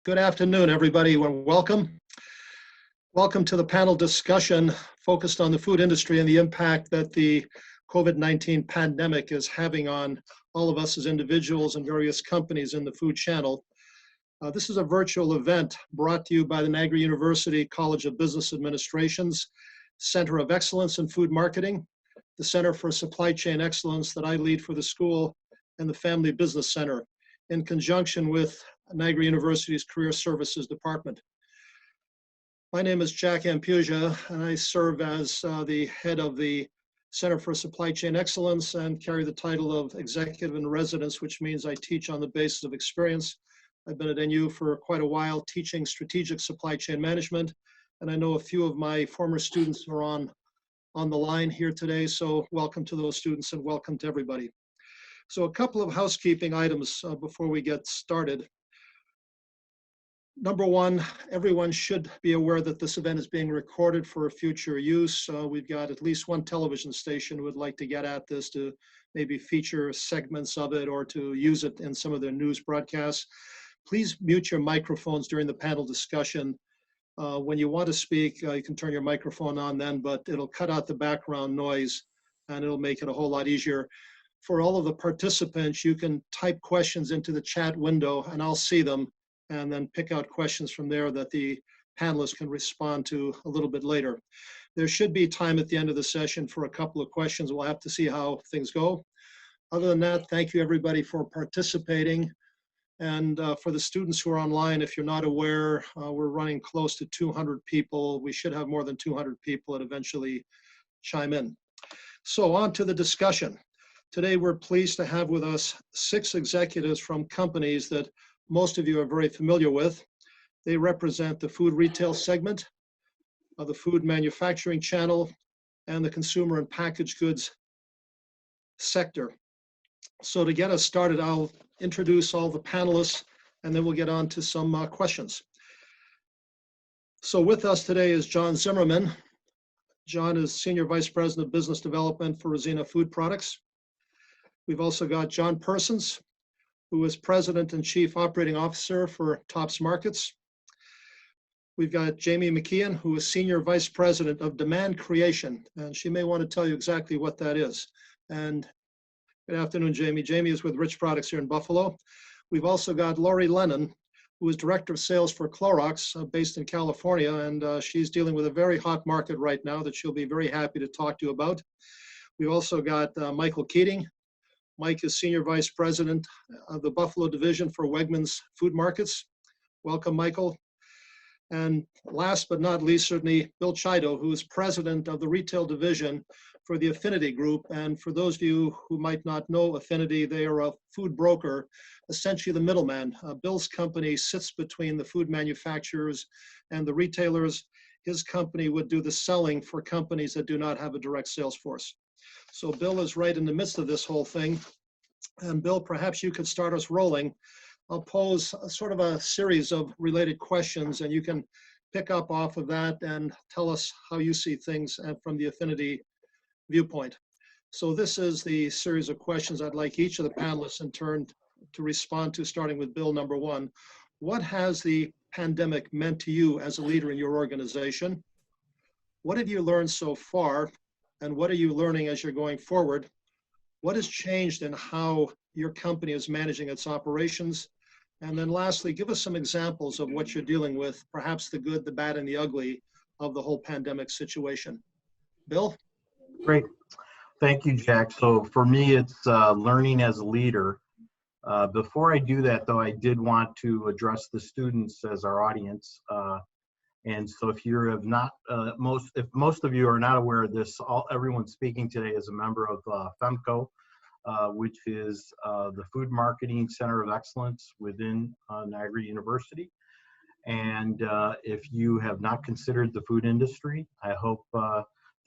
Good afternoon, everybody, and welcome. Welcome to the panel discussion focused on the food industry and the impact that the COVID-19 pandemic is having on all of us as individuals and various companies in the food channel. This is a virtual event brought to you by the Niagara University College of Business Administration's Center of Excellence in Food Marketing, the Center for Supply Chain Excellence that I lead for the school, and the Family Business Center, in conjunction with Niagara University's Career Services Department. My name is Jack Ampuja, and I serve as the head of the Center for Supply Chain Excellence and carry the title of Executive in Residence, which means I teach on the basis of experience. I've been at NU for quite a while teaching strategic supply chain management, and I know a few of my former students are on the line here today, so welcome to those students and welcome to everybody. So a couple of housekeeping items before we get started. Number one, everyone should be aware that this event is being recorded for future use. We've got at least one television station who would like to get at this to maybe feature segments of it or to use it in some of their news broadcasts. Please mute your microphones during the panel discussion. When you want to speak, you can turn your microphone on then, but it'll cut out the background noise and it'll make it a whole lot easier. For all of the participants, you can type questions into the chat window and I'll see them and then pick out questions from there that the panelists can respond to a little bit later. There should be time at the end of the session for a couple of questions. We'll have to see how things go. Other than that, thank you everybody for participating. And for the students who are online, if you're not aware, we're running close to 200 people. We should have more than 200 people that eventually chime in. So on to the discussion. Today, we're pleased to have with us 6 executives from companies that most of you are very familiar with. They represent the food retail segment, the food manufacturing channel, and the consumer and packaged goods sector. So to get us started, I'll introduce all the panelists, and then we'll get on to some questions. So with us today is John Zimmerman. John is Senior Vice President of Business Development for Rosina Food Products. We've also got John Persons, who is President and Chief Operating Officer for Tops Markets. We've got Jamie McKeon, who is Senior Vice President of Demand Creation, and she may want to tell you exactly what that is. And good afternoon, Jamie. Jamie is with Rich Products here in Buffalo. We've also got Lori Lennon, who is Director of Sales for Clorox, based in California, and she's dealing with a very hot market right now that she'll be very happy to talk to you about. We've also got Michael Keating. Mike is Senior Vice President of the Buffalo Division for Wegmans Food Markets. Welcome, Michael. And last but not least, certainly, Bill Chido, who is President of the Retail Division for the Affinity Group. And for those of you who might not know Affinity, they are a food broker, essentially the middleman. Bill's company sits between the food manufacturers and the retailers. His company would do the selling for companies that do not have a direct sales force. So Bill is right in the midst of this whole thing. And Bill, perhaps you could start us rolling. I'll pose sort of a series of related questions and you can pick up off of that and tell us how you see things from the Affinity viewpoint. So this is the series of questions I'd like each of the panelists in turn to respond to, starting with Bill, number one. What has the pandemic meant to you as a leader in your organization? What have you learned so far? And what are you learning as you're going forward? What has changed in how your company is managing its operations? And then lastly, give us some examples of what you're dealing with, perhaps the good, the bad, and the ugly of the whole pandemic situation. Bill? Great. Thank you, Jack. So for me, it's learning as a leader. Before I do that, though, I did want to address the students as our audience. And so if you have not, if most of you are not aware of this, everyone speaking today is a member of FEMCO, which is the Food Marketing Center of Excellence within Niagara University. And if you have not considered the food industry, I hope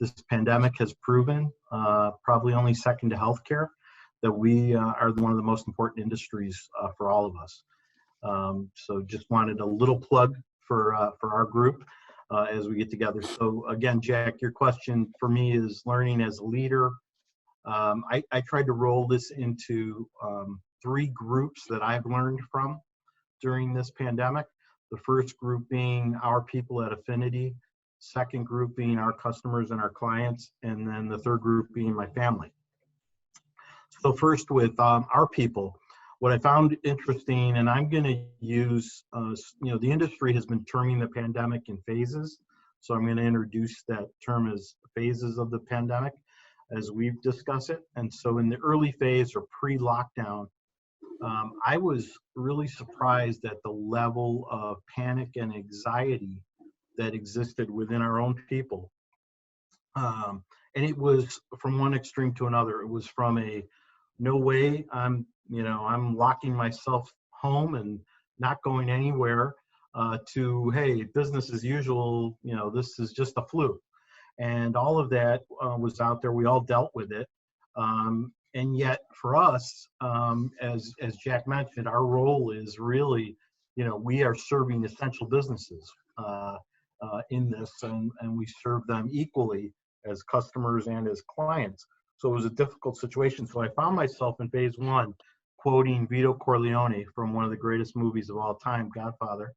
this pandemic has proven, probably only second to healthcare, that we are one of the most important industries for all of us. So just wanted a little plug for our group as we get together. So again, Jack, your question for me is learning as a leader. I tried to roll this into 3 groups that I've learned from during this pandemic. The first group being our people at Affinity, second group being our customers and our clients, and then the third group being my family. So first with our people, what I found interesting, and I'm going to use, the industry has been terming the pandemic in phases. So I'm going to introduce that term as phases of the pandemic as we've discussed it. And so in the early phase or pre-lockdown, I was really surprised at the level of panic and anxiety that existed within our own people. And it was from one extreme to another. It was from a, no way, I'm locking myself home and not going anywhere, to, hey, business as usual, this is just a flu. And all of that was out there. We all dealt with it. And yet for us, as Jack mentioned, our role is really, we are serving essential businesses in this, and we serve them equally as customers and as clients. So it was a difficult situation. So I found myself in phase one quoting Vito Corleone from one of the greatest movies of all time, Godfather,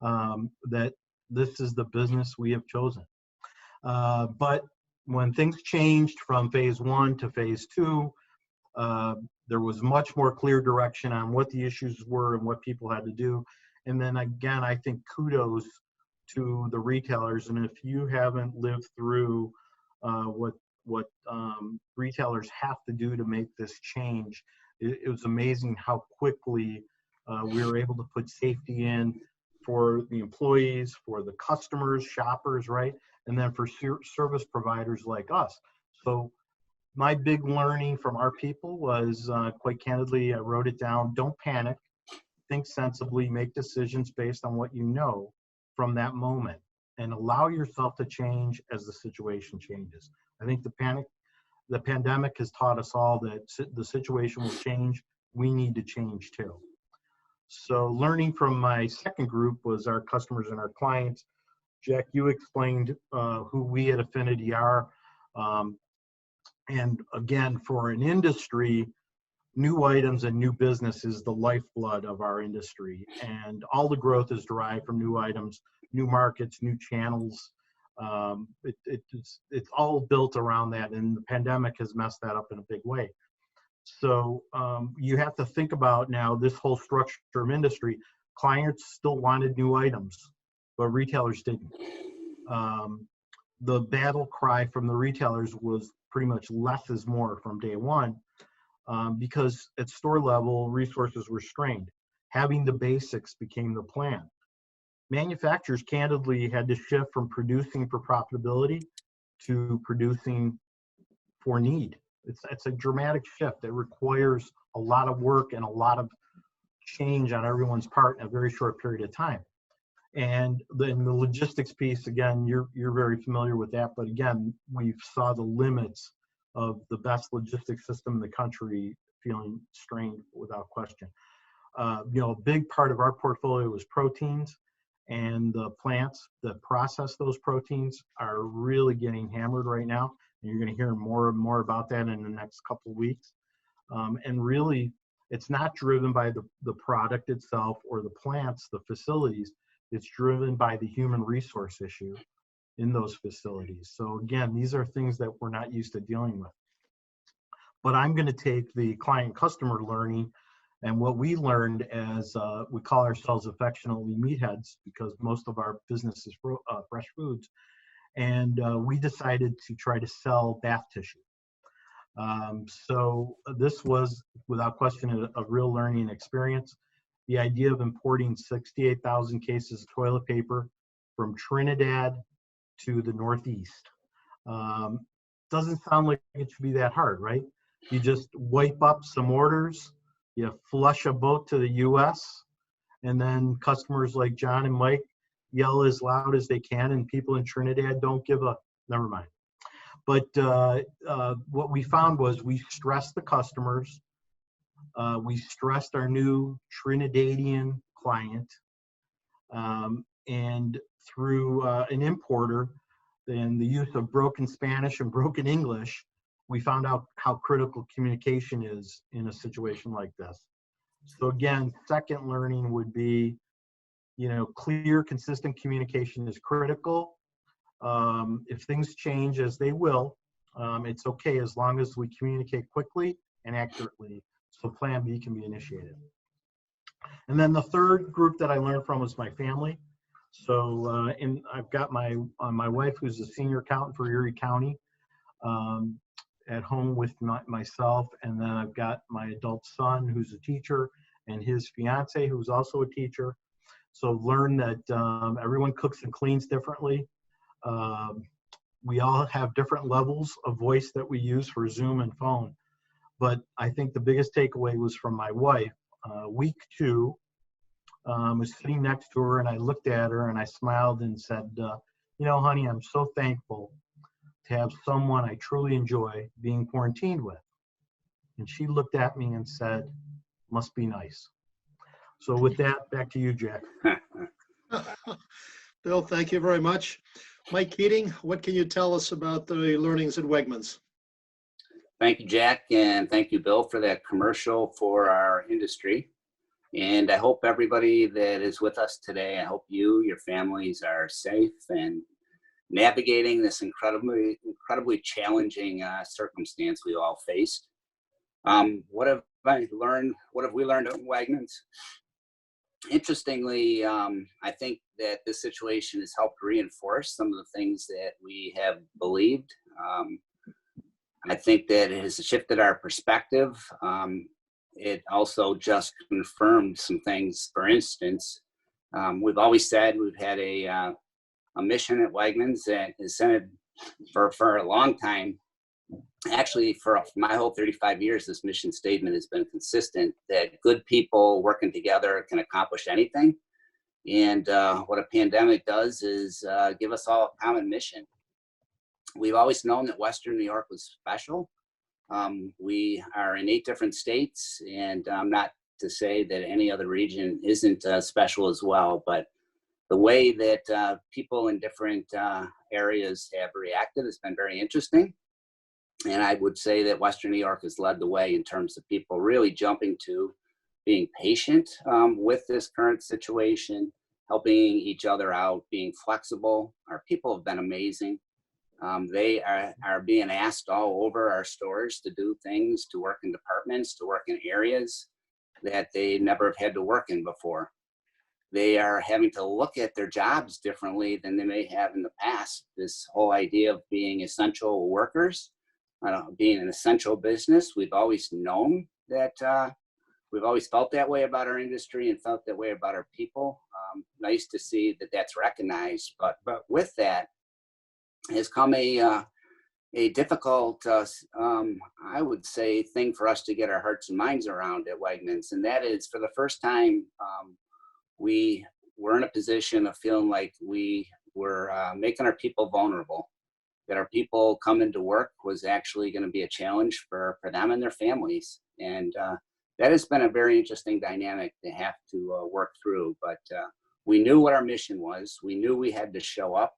that this is the business we have chosen. But when things changed from phase one to phase two, there was much more clear direction on what the issues were and what people had to do. And then again, I think kudos to the retailers. And if you haven't lived through what retailers have to do to make this change, it was amazing how quickly we were able to put safety in for the employees, for the customers, shoppers, right? And then for service providers like us. So my big learning from our people was, quite candidly, I wrote it down: don't panic, think sensibly, make decisions based on what you know from that moment, and allow yourself to change as the situation changes. I think the pandemic has taught us all that the situation will change. We need to change too. So learning from my second group was our customers and our clients. Jack, you explained who we at Affinity are. And again, for an industry, new items and new business is the lifeblood of our industry. And all the growth is derived from new items, new markets, new channels. It's all built around that. And the pandemic has messed that up in a big way. So you have to think about now this whole structure of industry. Clients still wanted new items, but retailers didn't. The battle cry from the retailers was pretty much less is more from day one, because at store level, resources were strained. Having the basics became the plan. Manufacturers candidly had to shift from producing for profitability to producing for need. It's a dramatic shift. It requires a lot of work and a lot of change on everyone's part in a very short period of time. And then the logistics piece, again, you're very familiar with that, but again, we saw the limits of the best logistics system in the country feeling strained without question. A big part of our portfolio is proteins, and the plants that process those proteins are really getting hammered right now. And you're going to hear more and more about that in the next couple of weeks. And really, it's not driven by the product itself or the plants, the facilities. It's driven by the human resource issue in those facilities. So again, these are things that we're not used to dealing with. But I'm going to take the client customer learning and what we learned as we call ourselves affectionately meatheads, because most of our business is fresh foods. And we decided to try to sell bath tissue. So this was, without question, a real learning experience. The idea of importing 68,000 cases of toilet paper from Trinidad to the Northeast. Doesn't sound like it should be that hard, right? You just wipe up some orders, you flush a boat to the US, and then customers like John and Mike yell as loud as they can, and people in Trinidad don't give up. Never mind. But what we found was we stressed the customers. We stressed our new Trinidadian client, and through an importer and the use of broken Spanish and broken English, we found out how critical communication is in a situation like this. So again, second learning would be clear, consistent communication is critical. If things change, as they will, it's okay as long as we communicate quickly and accurately, so Plan B can be initiated. And then the third group that I learned from was my family. So I've got my wife, who's a senior accountant for Erie County, at home with myself, and then I've got my adult son, who's a teacher, and his fiance, who's also a teacher. So learn that everyone cooks and cleans differently. We all have different levels of voice that we use for Zoom and phone. But I think the biggest takeaway was from my wife. Week 2, I was sitting next to her, and I looked at her and I smiled and said, honey, I'm so thankful to have someone I truly enjoy being quarantined with. And she looked at me and said, must be nice. So with that, back to you, Jack. Bill, thank you very much. Mike Keating, what can you tell us about the learnings at Wegmans? Thank you, Jack, and thank you, Bill, for that commercial for our industry. And I hope everybody that is with us today, I hope you, your families are safe and navigating this incredibly challenging circumstance we all faced. What have we learned at Wegmans? Interestingly, I think that this situation has helped reinforce some of the things that we have believed. I think that it has shifted our perspective. It also just confirmed some things. For instance, we've always said we've had a mission at Wegmans that is centered for a long time. Actually, for my whole 35 years, this mission statement has been consistent, that good people working together can accomplish anything. And what a pandemic does is give us all a common mission. We've always known that Western New York was special. We are in 8 different states, and not to say that any other region isn't special as well, but the way that people in different areas have reacted has been very interesting. And I would say that Western New York has led the way in terms of people really jumping to being patient with this current situation, helping each other out, being flexible. Our people have been amazing. They are being asked all over our stores to do things, to work in departments, to work in areas that they never have had to work in before. They are having to look at their jobs differently than they may have in the past. This whole idea of being essential workers, being an essential business, we've always known that, we've always felt that way about our industry and felt that way about our people. Nice to see that that's recognized, but with that has come a difficult, I would say, thing for us to get our hearts and minds around at Wegmans, and that is, for the first time, we were in a position of feeling like we were making our people vulnerable, that our people coming to work was actually going to be a challenge for them and their families. And that has been a very interesting dynamic to have to work through. But we knew what our mission was. We knew we had to show up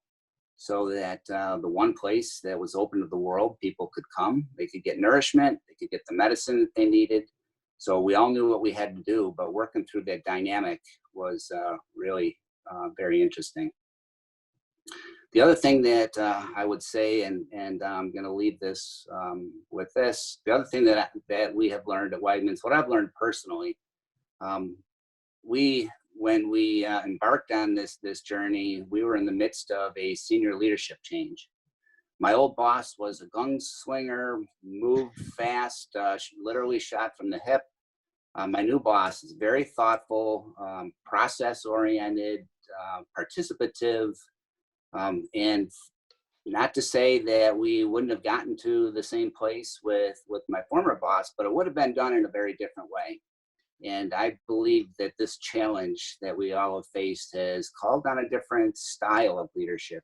so that the one place that was open to the world, people could come, they could get nourishment, they could get the medicine that they needed. So we all knew what we had to do, but working through that dynamic was really very interesting. The other thing that I would say, and I'm going to leave this with this, the other thing that we have learned at Wegmans, what I've learned personally, when we embarked on this journey, we were in the midst of a senior leadership change. My old boss was a gunslinger, moved fast, literally shot from the hip. My new boss is very thoughtful, process-oriented, participative, and not to say that we wouldn't have gotten to the same place with my former boss, but it would have been done in a very different way. And I believe that this challenge that we all have faced has called on a different style of leadership.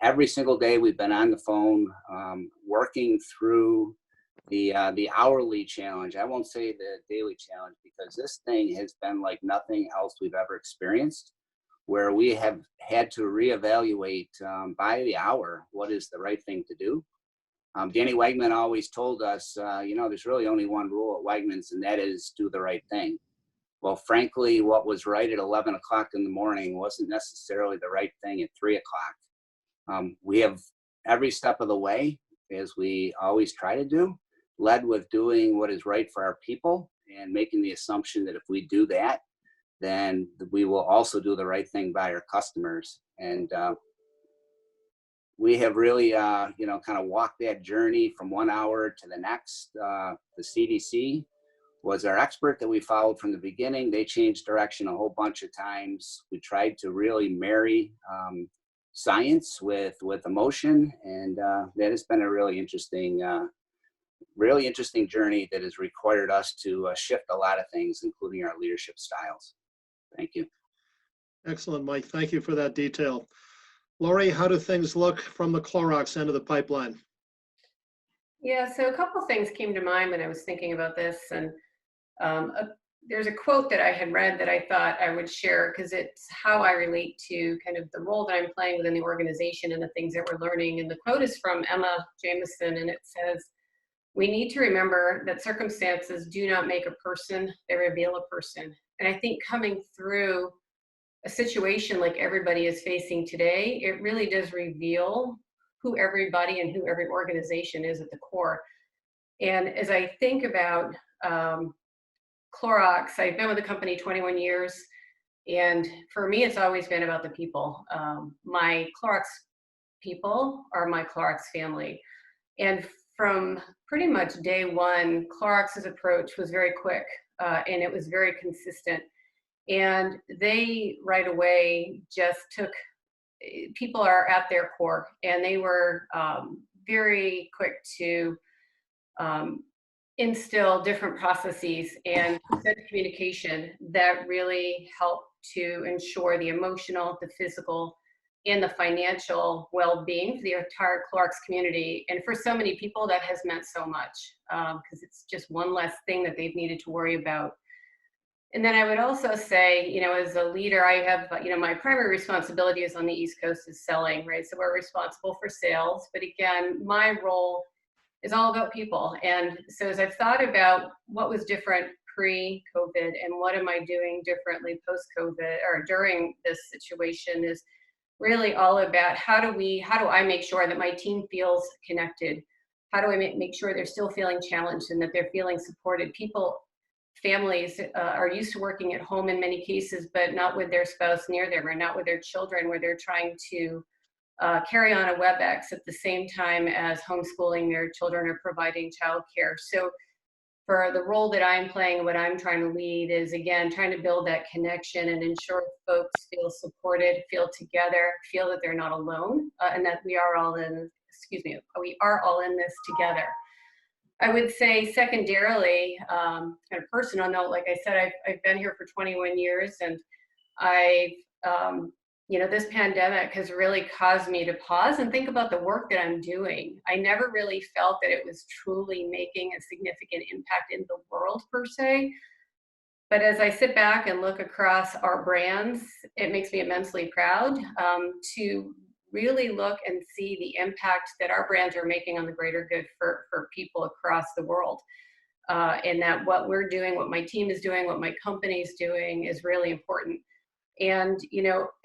Every single day we've been on the phone, working through the hourly challenge. I won't say the daily challenge, because this thing has been like nothing else we've ever experienced, where we have had to reevaluate by the hour what is the right thing to do. Danny Wegman always told us, there's really only one rule at Wegmans, and that is do the right thing. well, frankly, what was right at 11 o'clock in the morning wasn't necessarily the right thing at 3 o'clock. We have every step of the way, as we always try to do, led with doing what is right for our people and making the assumption that if we do that, then we will also do the right thing by our customers. And we have really, kind of walked that journey from 1 hour to the next. The CDC was our expert that we followed from the beginning. They changed direction a whole bunch of times. We tried to really marry science with emotion, and that has been a really interesting journey that has required us to shift a lot of things, including our leadership styles. Thank you. Excellent, Mike. Thank you for that detail. Lori, how do things look from the Clorox end of the pipeline? Yeah, so a couple of things came to mind when I was thinking about this, and there's a quote that I had read that I thought I would share because it's how I relate to kind of the role that I'm playing within the organization and the things that we're learning. And the quote is from Emma Jamieson, and it says, "We need to remember that circumstances do not make a person, they reveal a person." And I think coming through a situation like everybody is facing today, it really does reveal who everybody and who every organization is at the core. And as I think about Clorox, I've been with the company 21 years, and for me, it's always been about the people. My Clorox people are my Clorox family. And from pretty much day one, Clorox's approach was very quick, and it was very consistent. And they right away just took, people are at their core, and they were very quick to instill different processes and communication that really help to ensure the emotional, the physical, and the financial well-being for the entire Clorox community. And for so many people, that has meant so much because it's just one less thing that they've needed to worry about. And then I would also say, as a leader, I have, my primary responsibility is on the East Coast is selling, right? So we're responsible for sales. But again, my role is all about people. And so as I've thought about what was different pre-COVID and what am I doing differently post-COVID or during this situation is really all about how do I make sure that my team feels connected? How do I make sure they're still feeling challenged and that they're feeling supported? Families are used to working at home in many cases, but not with their spouse near them or not with their children, where they're trying to carry on a WebEx at the same time as homeschooling their children or providing childcare. So for the role that I'm playing, what I'm trying to lead is, again, trying to build that connection and ensure folks feel supported, feel together, feel that they're not alone, and that we are all in this together. I would say secondarily, on a personal note, like I said, I've been here for 21 years, and this pandemic has really caused me to pause and think about the work that I'm doing. I never really felt that it was truly making a significant impact in the world per se. But as I sit back and look across our brands, it makes me immensely proud to really look and see the impact that our brands are making on the greater good for people across the world. And that what we're doing, what my team is doing, what my company is doing is really important. And,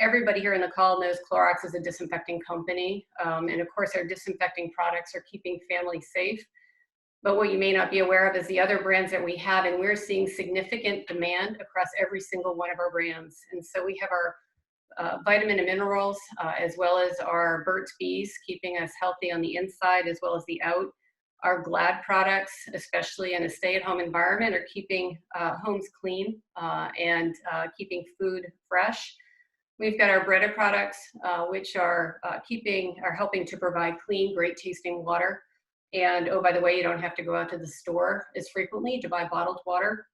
everybody here in the call knows Clorox is a disinfecting company. And of course, our disinfecting products are keeping families safe. But what you may not be aware of is the other brands that we have, and we're seeing significant demand across every single one of our brands. And so we have our vitamin and minerals, as well as our Burt's Bees, keeping us healthy on the inside as well as the out. Our Glad products, especially in a stay-at-home environment, are keeping homes clean and keeping food fresh. We've got our Brita products, which are helping to provide clean, great-tasting water. And oh, by the way, you don't have to go out to the store as frequently to buy bottled water.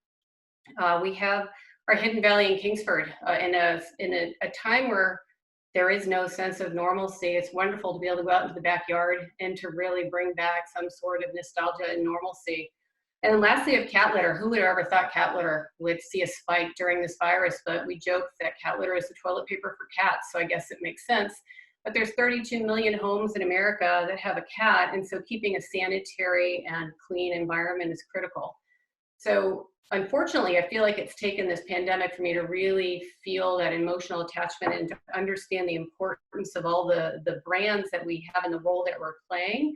We have our Hidden Valley in Kingsford in a time where there is no sense of normalcy. It's wonderful to be able to go out into the backyard and to really bring back some sort of nostalgia and normalcy. And then lastly, of cat litter. Who would have ever thought cat litter would see a spike during this virus? But we joke that cat litter is the toilet paper for cats, so I guess it makes sense. But there's 32 million homes in America that have a cat, and so keeping a sanitary and clean environment is critical. So unfortunately, I feel like it's taken this pandemic for me to really feel that emotional attachment and to understand the importance of all the brands that we have in the role that we're playing,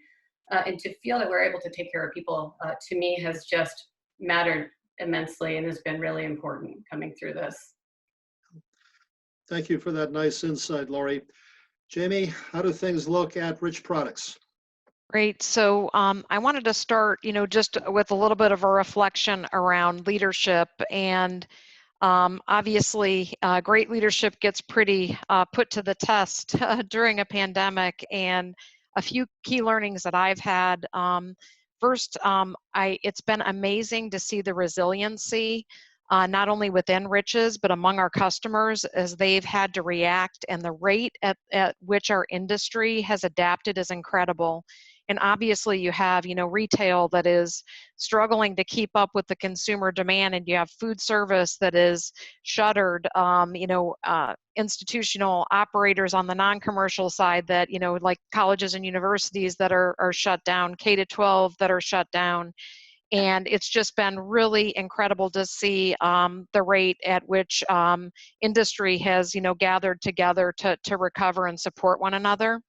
and to feel that we're able to take care of people, to me has just mattered immensely and has been really important coming through this. Thank you for that nice insight, Lori. Jamie, how do things look at Rich Products? Great. So I wanted to start, just with a little bit of a reflection around leadership. And obviously, great leadership gets pretty put to the test during a pandemic. And a few key learnings that I've had. First, it's been amazing to see the resiliency, not only within Riches, but among our customers as they've had to react. And the rate at which our industry has adapted is incredible. And obviously you have, retail that is struggling to keep up with the consumer demand, and you have food service that is shuttered, institutional operators on the non-commercial side that, like colleges and universities that are shut down, K-12 that are shut down. And it's just been really incredible to see the rate at which industry has, gathered together to recover and support one another.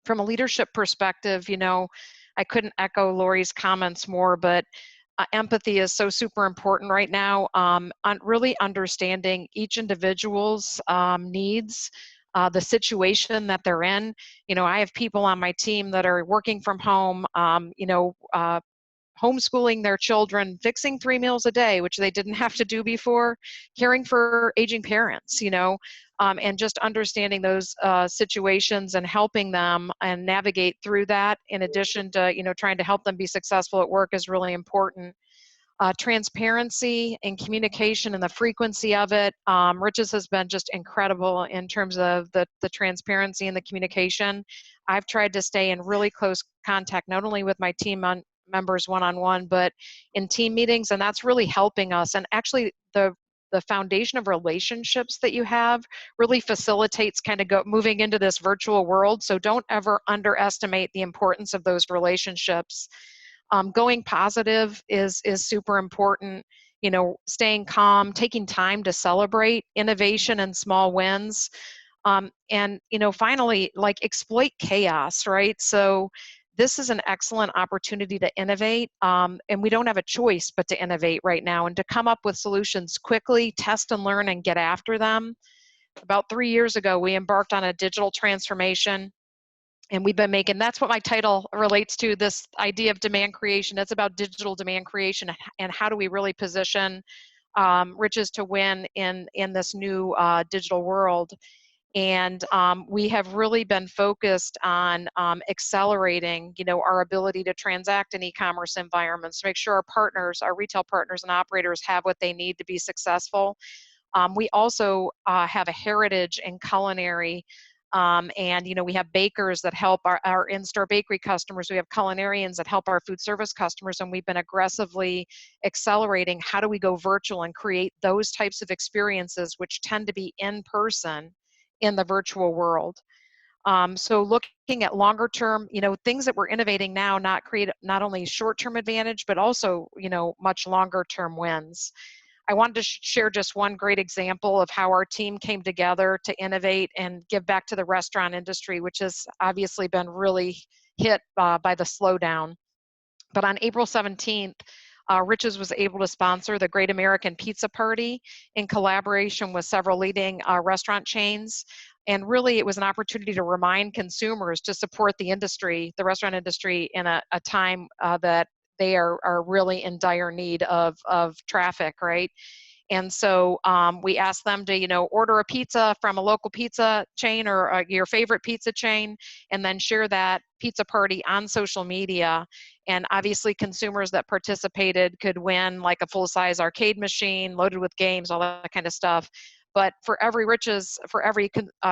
From a leadership perspective, I couldn't echo Lori's comments more, but empathy is so super important right now. On really understanding each individual's needs, the situation that they're in. I have people on my team that are working from home, homeschooling their children, fixing 3 meals a day, which they didn't have to do before, caring for aging parents, and just understanding those situations and helping them and navigate through that, in addition to, trying to help them be successful at work, is really important. Transparency and communication and the frequency of it. Riches has been just incredible in terms of the transparency and the communication. I've tried to stay in really close contact, not only with my team members one-on-one, but in team meetings, and that's really helping us. And actually the foundation of relationships that you have really facilitates kind of moving into this virtual world. So don't ever underestimate the importance of those relationships. Going positive is super important. Staying calm, taking time to celebrate innovation and small wins. And finally, like, exploit chaos, right? So this is an excellent opportunity to innovate, and we don't have a choice but to innovate right now and to come up with solutions quickly, test and learn, and get after them. About 3 years ago, we embarked on a digital transformation, and we've been making, that's what my title relates to, this idea of demand creation. It's about digital demand creation and how do we really position Riches to win in this new digital world. And we have really been focused on accelerating, our ability to transact in e-commerce environments, to make sure our partners, our retail partners and operators have what they need to be successful. We also have a heritage in culinary, and we have bakers that help our in-store bakery customers. We have culinarians that help our food service customers, and we've been aggressively accelerating how do we go virtual and create those types of experiences which tend to be in person in the virtual world. So looking at longer term, things that we're innovating now create not only short-term advantage, but also, much longer term wins. I wanted to share just one great example of how our team came together to innovate and give back to the restaurant industry, which has obviously been really hit by the slowdown. But on April 17th, Riches was able to sponsor the Great American Pizza Party in collaboration with several leading restaurant chains. And really, it was an opportunity to remind consumers to support the industry, the restaurant industry, in a time that they are really in dire need of traffic, right? And so we asked them to, order a pizza from a local pizza chain or your favorite pizza chain, and then share that pizza party on social media. And obviously consumers that participated could win like a full-size arcade machine loaded with games, all that kind of stuff. But for every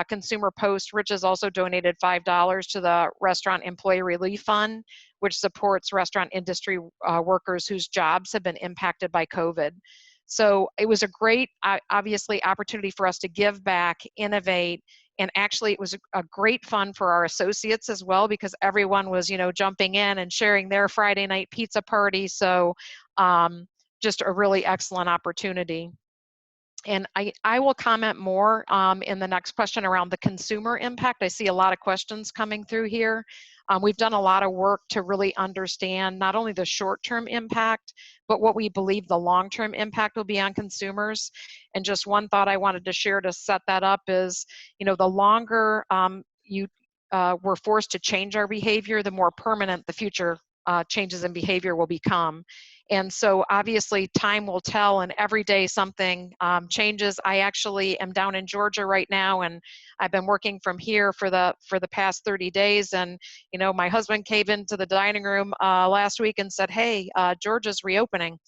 consumer post, Riches also donated $5 to the Restaurant Employee Relief Fund, which supports restaurant industry workers whose jobs have been impacted by COVID. So it was a great, obviously, opportunity for us to give back, innovate, and actually it was a great fun for our associates as well, because everyone was, jumping in and sharing their Friday night pizza party. So just a really excellent opportunity. And I will comment more in the next question around the consumer impact. I see a lot of questions coming through here. We've done a lot of work to really understand not only the short-term impact, but what we believe the long-term impact will be on consumers. And just one thought I wanted to share to set that up is, the longer we're forced to change our behavior, the more permanent the future changes in behavior will become. And so obviously time will tell, and every day something changes. I actually am down in Georgia right now, and I've been working from here for the past 30 days. And, my husband came into the dining room last week and said, hey, Georgia's reopening.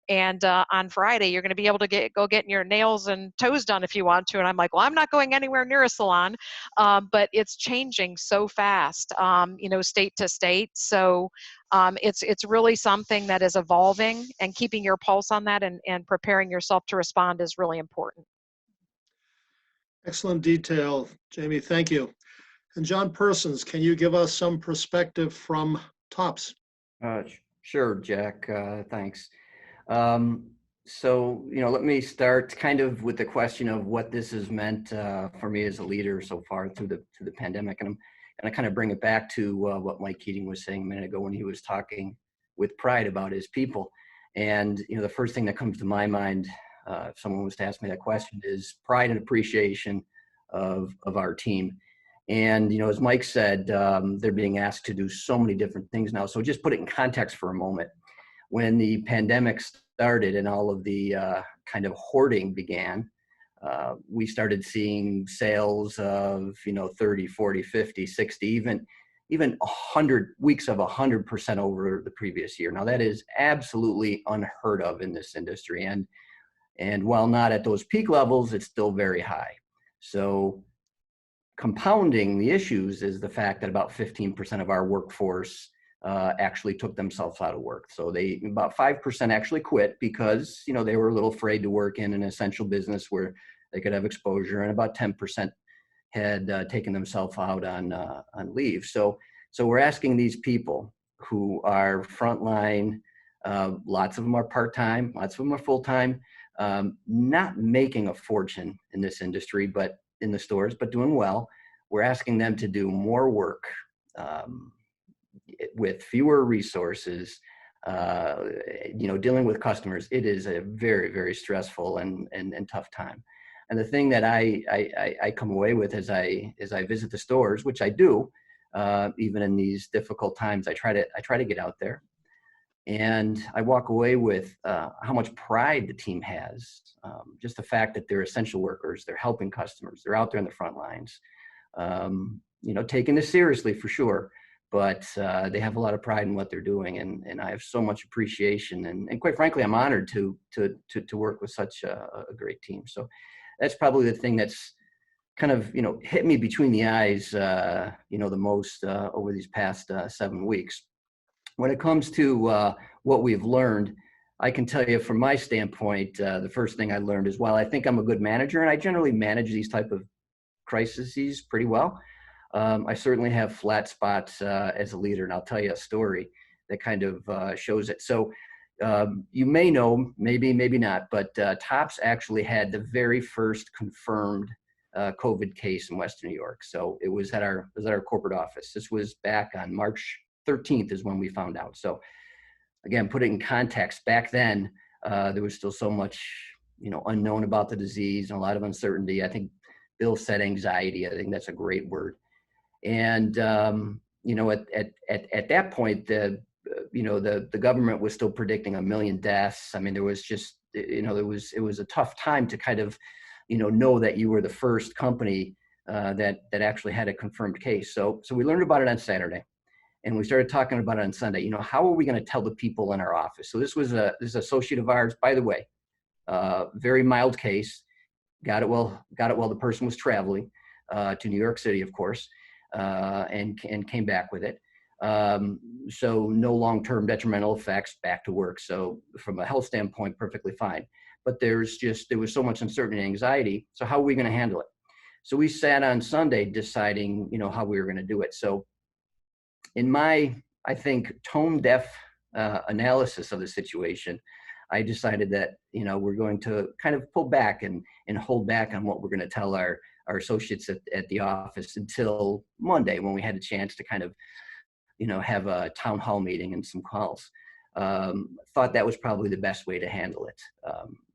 And on Friday, you're going to be able to go get your nails and toes done if you want to. And I'm like, well, I'm not going anywhere near a salon, but it's changing so fast, state to state. So it's really something that is evolving, and keeping your pulse on that and preparing yourself to respond is really important. Excellent detail, Jamie. Thank you. And John Persons, can you give us some perspective from Tops? Sure, Jack. Thanks. So, let me start kind of with the question of what this has meant for me as a leader so far through the pandemic, and I kind of bring it back to what Mike Keating was saying a minute ago when he was talking with pride about his people. And the first thing that comes to my mind, if someone was to ask me that question, is pride and appreciation of our team. And as Mike said, they're being asked to do so many different things now. So just put it in context for a moment. When the pandemic started and all of the kind of hoarding began, we started seeing sales of 30, 40, 50, 60, even 100 weeks of 100% over the previous year. Now that is absolutely unheard of in this industry, and while not at those peak levels, it's still very high. So compounding the issues is the fact that about 15% of our workforce actually took themselves out of work. So about 5% actually quit because, they were a little afraid to work in an essential business where they could have exposure, and about 10% had taken themselves out on leave. So we're asking these people who are frontline, lots of them are part-time, lots of them are full-time, not making a fortune in this industry, but in the stores, but doing well. We're asking them to do more work, with fewer resources, dealing with customers. It is a very, very stressful and tough time. And the thing that I come away with as I visit the stores, which I do, even in these difficult times, I try to get out there, and I walk away with how much pride the team has. Just the fact that they're essential workers, they're helping customers, they're out there in the front lines, taking this seriously for sure. But they have a lot of pride in what they're doing, and I have so much appreciation, and quite frankly, I'm honored to work with such a great team. So that's probably the thing that's kind of hit me between the eyes, the most over these past 7 weeks. When it comes to what we've learned, I can tell you from my standpoint, the first thing I learned is, while I think I'm a good manager, and I generally manage these type of crises pretty well, I certainly have flat spots as a leader, and I'll tell you a story that kind of shows it. So you may know, maybe not, but Tops actually had the very first confirmed COVID case in Western New York. So it was at our corporate office. This was back on March 13th is when we found out. So again, put it in context. Back then, there was still so much unknown about the disease and a lot of uncertainty. I think Bill said anxiety. I think that's a great word. And at that point, the government was still predicting 1 million deaths. I mean, there was just it was a tough time to kind of know that you were the first company that actually had a confirmed case. So we learned about it on Saturday, and we started talking about it on Sunday. How are we going to tell the people in our office? So this is associate of ours, by the way, very mild case. Got it while the person was traveling to New York City, of course. And came back with it. So no long-term detrimental effects, back to work. So from a health standpoint, perfectly fine. But there was so much uncertainty and anxiety. So how are we going to handle it? So we sat on Sunday deciding, how we were going to do it. So in my, I think, tone-deaf analysis of the situation, I decided that, you know, we're going to kind of pull back and hold back on what we're going to tell our associates at the office until Monday, when we had a chance to kind of, you know, have a town hall meeting and some calls. Thought that was probably the best way to handle it.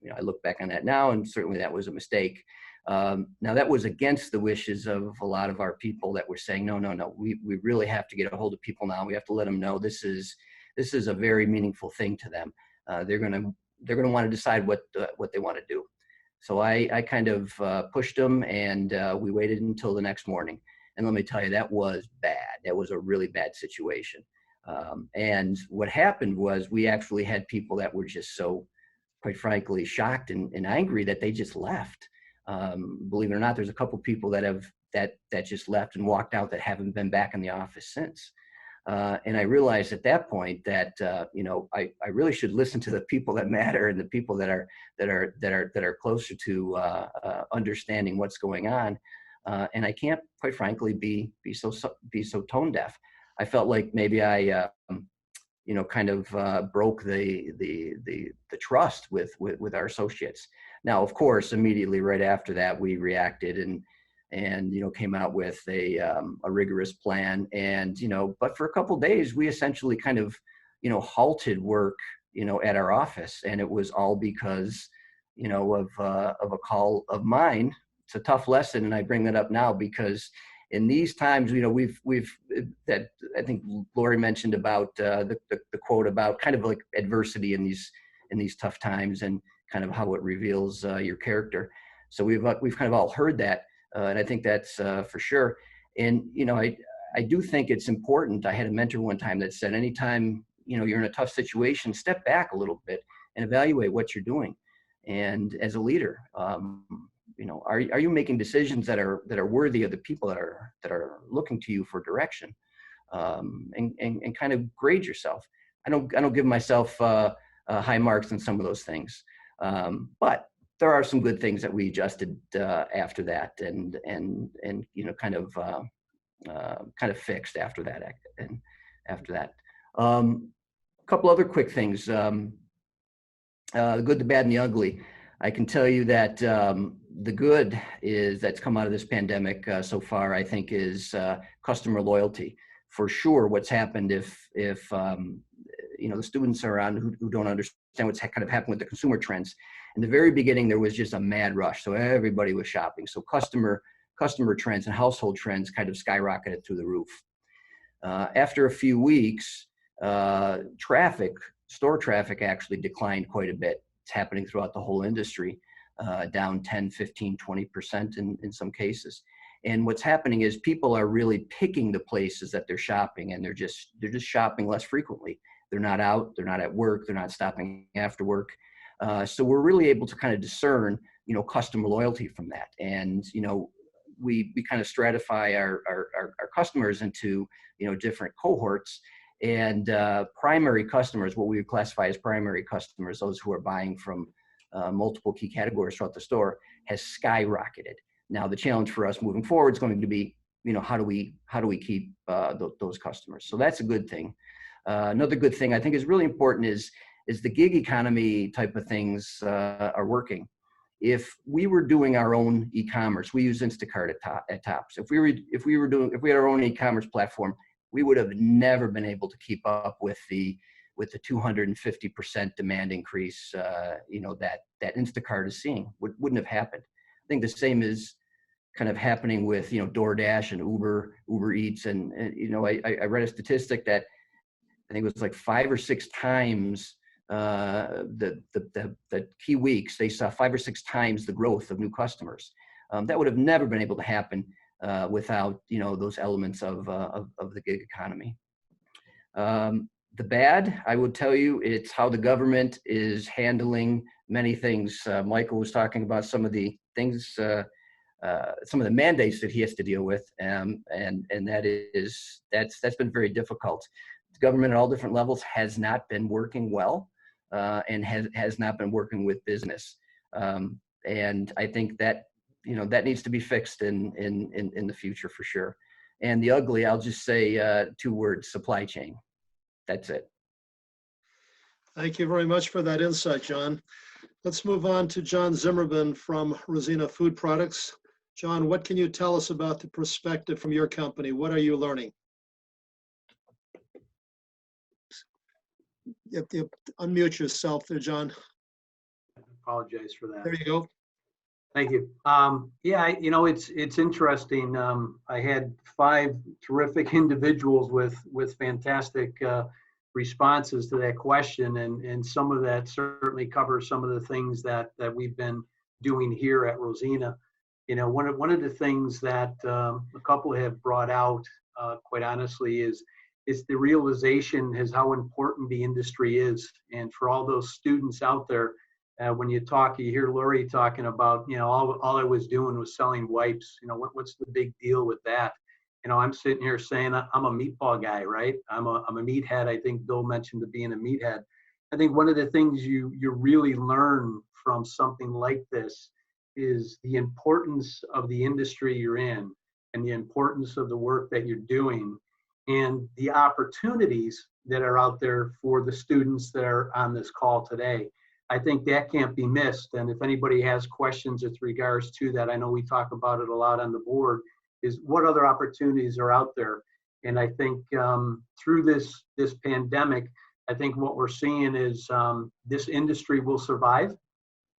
You know, I look back on that now, and certainly that was a mistake. Now that was against the wishes of a lot of our people that were saying, no, we really have to get a hold of people now. We have to let them know this is a very meaningful thing to them. They're gonna want to decide what they want to do. So I kind of pushed them, and we waited until the next morning. And let me tell you, that was bad. That was a really bad situation. And what happened was, we actually had people that were just so, quite frankly, shocked and angry that they just left. Believe it or not, there's a couple people that just left and walked out that haven't been back in the office since. And I realized at that point that you know, I really should listen to the people that matter, and the people that are closer to understanding what's going on. And I can't, quite frankly, be so tone deaf. I felt like maybe I you know, kind of broke the trust with our associates. Now, of course, immediately right after that, we reacted and you know, came out with a rigorous plan. And you know, but for a couple of days, we essentially kind of, you know, halted work, you know, at our office, and it was all because, you know, of a call of mine. It's a tough lesson, and I bring that up now because in these times, you know, we've that, I think Lori mentioned about the quote about kind of like adversity in these tough times, and kind of how it reveals your character. So we've kind of all heard that, and I think that's for sure. And you know, I do think it's important. I had a mentor one time that said, anytime, you know, you're in a tough situation, step back a little bit and evaluate what you're doing. And as a leader, you know, are you making decisions that are worthy of the people that are looking to you for direction, and kind of grade yourself. I don't give myself high marks on some of those things, but there are some good things that we adjusted after that, and you know, kind of fixed after that. And after that, a couple other quick things. The good, the bad, and the ugly. I can tell you that the good that's come out of this pandemic so far, I think, is customer loyalty. For sure, what's happened if you know, the students are on who don't understand what's kind of happened with the consumer trends. In the very beginning, there was just a mad rush, so everybody was shopping. So customer trends and household trends kind of skyrocketed through the roof. After a few weeks, store traffic actually declined quite a bit. It's happening throughout the whole industry, down 10, 15, 20% in some cases. And what's happening is people are really picking the places that they're shopping, and they're just shopping less frequently. They're not out, they're not at work, they're not stopping after work. So we're really able to kind of discern, you know, customer loyalty from that. And, you know, we kind of stratify our customers into, you know, different cohorts. And primary customers, what we would classify as primary customers, those who are buying from multiple key categories throughout the store, has skyrocketed. Now, the challenge for us moving forward is going to be, you know, how do we keep those customers? So that's a good thing. Another good thing I think is really important is the gig economy type of things are working. If we were doing our own e-commerce, we use Instacart at Tops. If we had our own e-commerce platform, we would have never been able to keep up with the 250% demand increase, you know, that Instacart is seeing. Wouldn't have happened. I think the same is kind of happening with, you know, DoorDash and Uber Eats, and you know, I read a statistic that I think it was like 5 or 6 times the key weeks, they saw 5 or 6 times the growth of new customers. That would have never been able to happen without, you know, those elements of the gig economy. The bad, I would tell you, it's how the government is handling many things. Michael was talking about some of the things, some of the mandates that he has to deal with, and that's been very difficult. The government at all different levels has not been working well, and has not been working with business. And I think that, you know, that needs to be fixed in the future for sure. And the ugly, I'll just say 2 words: supply chain. That's it. Thank you very much for that insight, John. Let's move on to John Zimmerman from Rosina Food Products. John, what can you tell us about the perspective from your company? What are you learning? Yep, unmute yourself there, John. Apologize for that. There you go. Thank you. Yeah, it's interesting. I had 5 terrific individuals with fantastic responses to that question, and some of that certainly covers some of the things that we've been doing here at Rosina. One of the things that a couple have brought out, quite honestly, is the realization is how important the industry is, and for all those students out there. When you hear Lori talking about, all I was doing was selling wipes. What's the big deal with that? I'm sitting here saying I'm a meatball guy, right? I'm a meathead. I think Bill mentioned being a meathead. I think one of the things you really learn from something like this is the importance of the industry you're in and the importance of the work that you're doing and the opportunities that are out there for the students that are on this call today. I think that can't be missed. And if anybody has questions with regards to that, I know we talk about it a lot on the board, is what other opportunities are out there. And I think through this pandemic, I think what we're seeing is this industry will survive.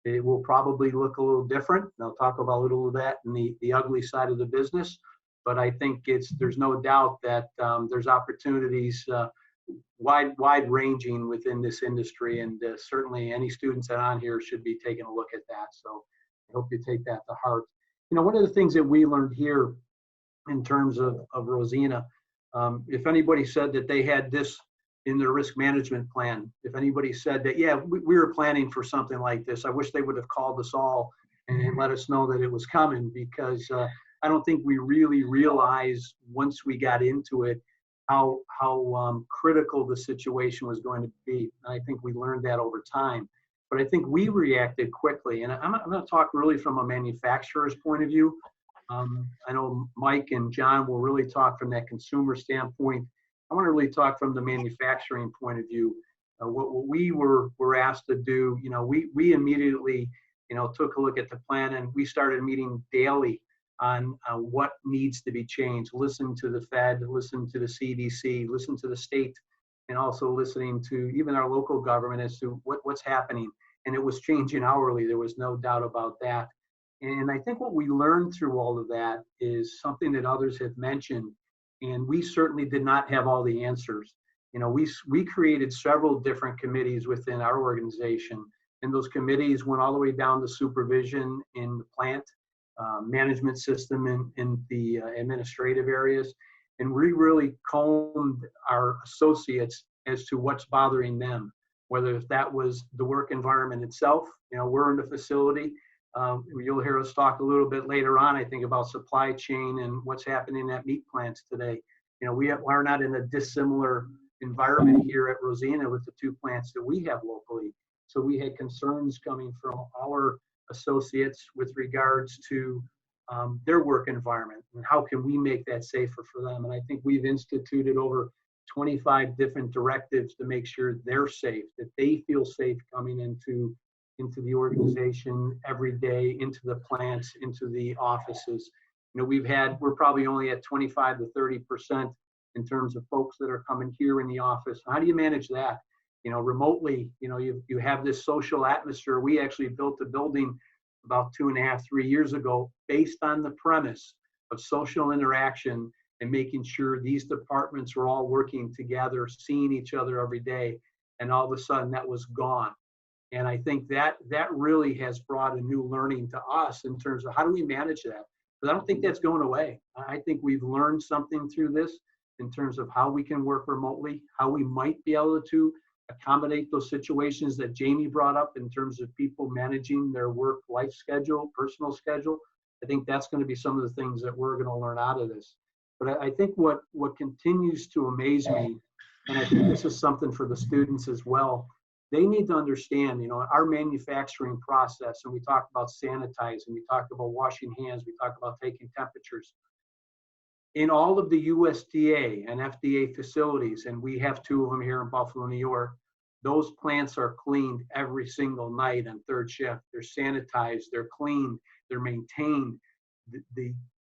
It will probably look a little different. And I'll talk about a little of that in the ugly side of the business. But I think there's no doubt that there's opportunities wide ranging within this industry, and certainly any students that are on here should be taking a look at that. So I hope you take that to heart. One of the things that we learned here in terms of Rosina, if anybody said that they had this in their risk management plan, if anybody said that, yeah, we were planning for something like this, I wish they would have called us all and let us know that it was coming, because I don't think we really realized once we got into it how critical the situation was going to be. And I think we learned that over time. But I think we reacted quickly. And I'm going to talk really from a manufacturer's point of view. I know Mike and John will really talk from that consumer standpoint. I want to really talk from the manufacturing point of view. What we were asked to do, we immediately, took a look at the plan, and we started meeting daily on what needs to be changed. Listen to the Fed, listen to the CDC, listen to the state, and also listening to even our local government as to what's happening. And it was changing hourly. There was no doubt about that. And I think what we learned through all of that is something that others have mentioned, and we certainly did not have all the answers. We created several different committees within our organization, and those committees went all the way down to supervision in the plant, management system in the administrative areas. And we really combed our associates as to what's bothering them, whether that was the work environment itself. We're in the facility. You'll hear us talk a little bit later on, I think, about supply chain and what's happening at meat plants today. We are not in a dissimilar environment here at Rosina with the 2 plants that we have locally. So we had concerns coming from our associates with regards to their work environment and how can we make that safer for them. And I think we've instituted over 25 different directives to make sure they're safe, that they feel safe coming into the organization every day, into the plants, into the offices. We're probably only at 25 to 30% in terms of folks that are coming here in the office. How do you manage that? Remotely, you have this social atmosphere. We actually built a building about 2.5, 3 years ago based on the premise of social interaction and making sure these departments were all working together, seeing each other every day. And all of a sudden that was gone. And I think that really has brought a new learning to us in terms of how do we manage that? But I don't think that's going away. I think we've learned something through this in terms of how we can work remotely, how we might be able to accommodate those situations that Jamie brought up in terms of people managing their work-life schedule, personal schedule. I think that's going to be some of the things that we're going to learn out of this. But I think what continues to amaze me, and I think this is something for the students as well, they need to understand, our manufacturing process, and we talk about sanitizing, we talk about washing hands, we talk about taking temperatures. In all of the USDA and FDA facilities, and we have 2 of them here in Buffalo, New York, those plants are cleaned every single night on third shift. They're sanitized, they're cleaned, they're maintained.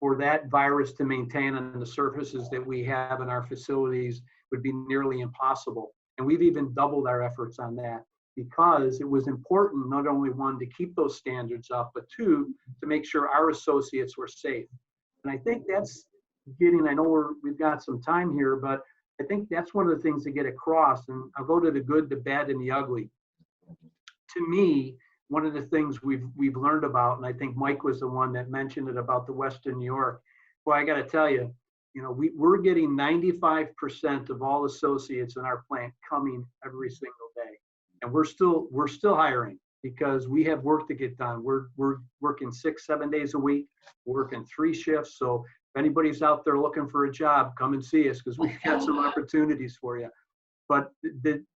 For that virus to maintain on the surfaces that we have in our facilities would be nearly impossible. And we've even doubled our efforts on that because it was important, not only one, to keep those standards up, but two, to make sure our associates were safe. And I think that's I know we've got some time here, but I think that's one of the things to get across. And I'll go to the good, the bad, and the ugly. To me, one of the things we've learned about, and I think Mike was the one that mentioned it about the Western New York. Well, I got to tell you, we're getting 95% of all associates in our plant coming every single day, and we're still hiring because we have work to get done. We're working 6-7 days a week, working 3 shifts. So if anybody's out there looking for a job, come and see us because we've got some opportunities for you. But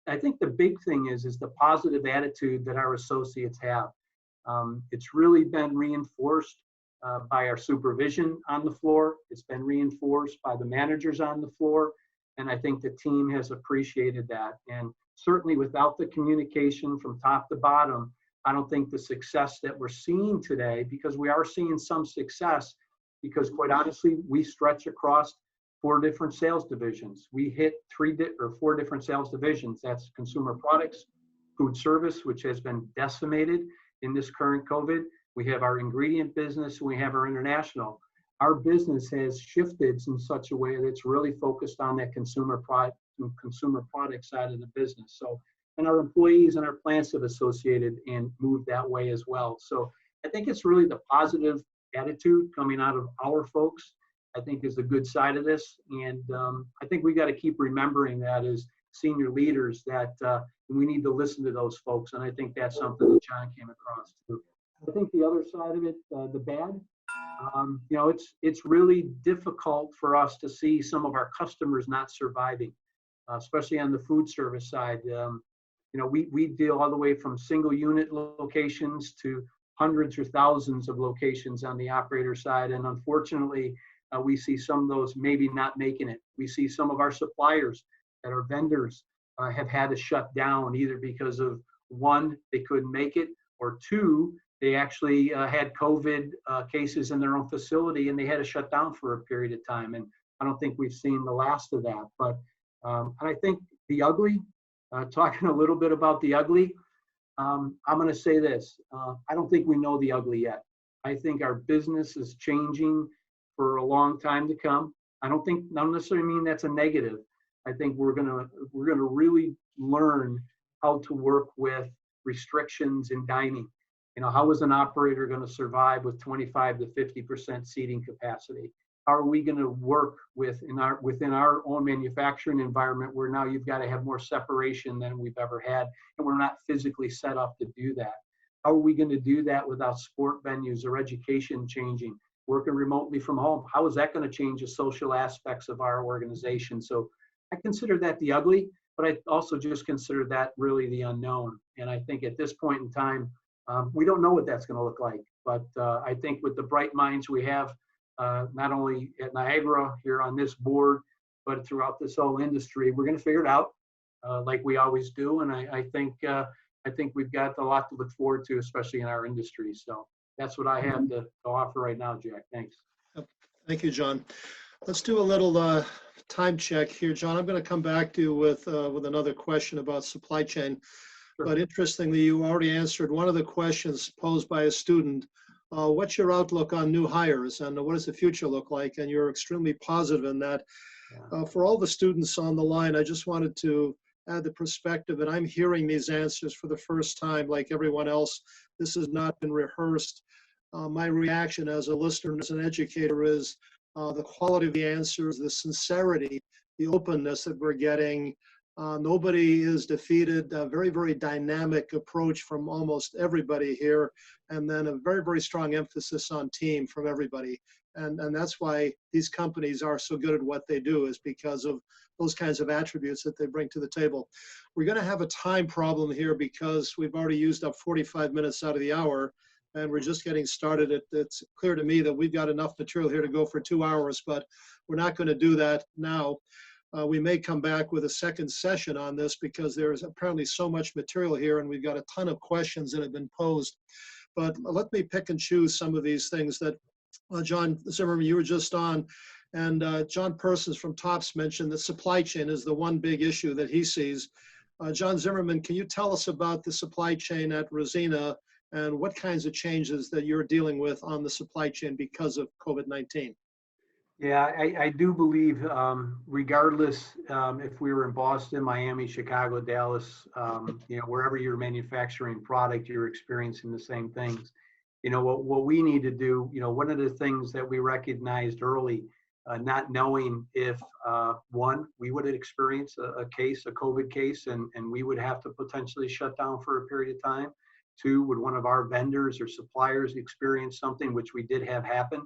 I think the big thing is the positive attitude that our associates have. It's really been reinforced by our supervision on the floor. It's been reinforced by the managers on the floor. And I think the team has appreciated that. And certainly without the communication from top to bottom, I don't think the success that we're seeing today, because we are seeing some success, because quite honestly, we stretch across 4 different sales divisions. We hit 3 or 4 different sales divisions. That's consumer products, food service, which has been decimated in this current COVID. We have our ingredient business, and we have our international. Our business has shifted in such a way that it's really focused on that consumer product side of the business. So, and our employees and our plants have associated and moved that way as well. So I think it's really the positive attitude coming out of our folks, I think, is the good side of this. And I think we got to keep remembering that as senior leaders that we need to listen to those folks. And I think that's something that John came across too. I think the other side of it, the bad, it's really difficult for us to see some of our customers not surviving, especially on the food service side. We deal all the way from single unit locations to hundreds or thousands of locations on the operator side. And unfortunately, we see some of those maybe not making it. We see some of our suppliers that are vendors have had to shut down either because of, 1, they couldn't make it, or 2, they actually had COVID cases in their own facility and they had to shut down for a period of time. And I don't think we've seen the last of that. But and I think the ugly, talking a little bit about the ugly, I'm going to say this. I don't think we know the ugly yet. I think our business is changing for a long time to come. I don't necessarily mean that's a negative. I think we're gonna really learn how to work with restrictions in dining. How is an operator going to survive with 25 to 50% seating capacity? How are we going to work within our own manufacturing environment where now you've got to have more separation than we've ever had, and we're not physically set up to do that? How are we going to do that without sport venues or education changing, working remotely from home? How is that going to change the social aspects of our organization? So I consider that the ugly, but I also just consider that really the unknown. And I think at this point in time, we don't know what that's going to look like. But I think with the bright minds we have, not only at Niagara here on this board, but throughout this whole industry, we're going to figure it out like we always do. And I think we've got a lot to look forward to, especially in our industry. So that's what I have to offer right now, Jack. Thanks. Thank you, John. Let's do a little time check here, John. I'm going to come back to you with another question about supply chain. Sure. But interestingly, you already answered one of the questions posed by a student. What's your outlook on new hires and what does the future look like? And you're extremely positive in that. Yeah. For all the students on the line, I just wanted to add the perspective, and I'm hearing these answers for the first time like everyone else. This has not been rehearsed. My reaction as a listener and as an educator is the quality of the answers, the sincerity, the openness that we're getting. Nobody is defeated. A very, very dynamic approach from almost everybody here, and then a very, very strong emphasis on team from everybody. And that's why these companies are so good at what they do, is because of those kinds of attributes that they bring to the table. We're going to have a time problem here because we've already used up 45 minutes out of the hour, and we're just getting started. It's clear to me that we've got enough material here to go for 2 hours, but we're not going to do that now. We may come back with a second session on this because there's apparently so much material here and we've got a ton of questions that have been posed. But let me pick and choose some of these things that John Zimmerman, you were just on, and John Persons from Tops mentioned that supply chain is the one big issue that he sees. John Zimmerman, can you tell us about the supply chain at Rosina and what kinds of changes that you're dealing with on the supply chain because of COVID-19? Yeah, I do believe, regardless if we were in Boston, Miami, Chicago, Dallas, wherever you're manufacturing product, you're experiencing the same things. What we need to do, one of the things that we recognized early, not knowing if, one, we would experience a COVID case, and we would have to potentially shut down for a period of time. Two, would one of our vendors or suppliers experience something, which we did have happen.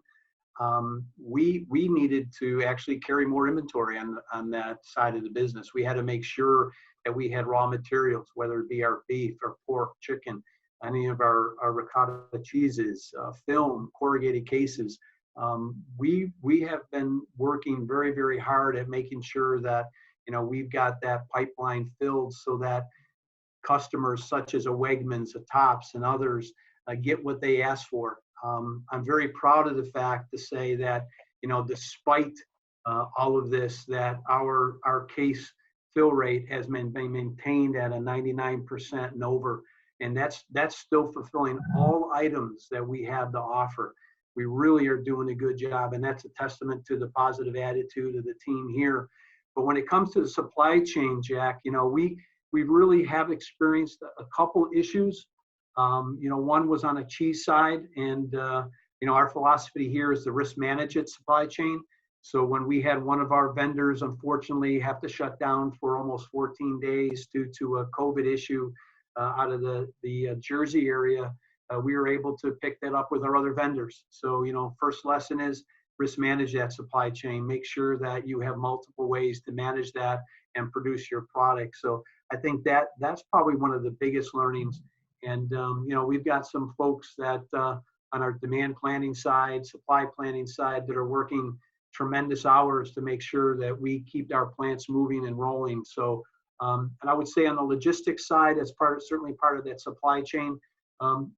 We needed to actually carry more inventory on that side of the business. We had to make sure that we had raw materials, whether it be our beef or pork, chicken, any of our ricotta cheeses, film, corrugated cases. We have been working very, very hard at making sure that we've got that pipeline filled so that customers such as a Wegmans, a Tops, and others get what they ask for. I'm very proud of the fact to say that, despite all of this, that our case fill rate has been maintained at a 99% and over. And that's still fulfilling all items that we have to offer. We really are doing a good job, and that's a testament to the positive attitude of the team here. But when it comes to the supply chain, Jack, we really have experienced a couple issues. One was on a cheese side, and our philosophy here is to risk manage its supply chain. So when we had one of our vendors, unfortunately, have to shut down for almost 14 days due to a COVID issue out of the Jersey area, we were able to pick that up with our other vendors. So, first lesson is risk manage that supply chain. Make sure that you have multiple ways to manage that and produce your product. So I think that's probably one of the biggest learnings. And, we've got some folks that on our demand planning side, supply planning side, that are working tremendous hours to make sure that we keep our plants moving and rolling. So, and I would say on the logistics side, as certainly part of that supply chain,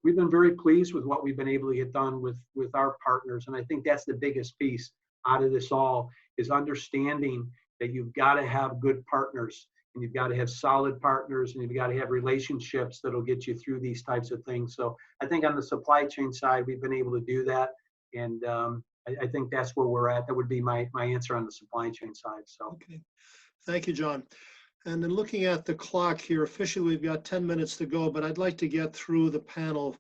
we've been very pleased with what we've been able to get done with our partners. And I think that's the biggest piece out of this all, is understanding that you've got to have good partners, and you've got to have solid partners, and you've got to have relationships that'll get you through these types of things. So I think on the supply chain side, we've been able to do that. And I think that's where we're at. That would be my answer on the supply chain side. So. Okay. Thank you, John. And then looking at the clock here, officially we've got 10 minutes to go, but I'd like to get through the panel.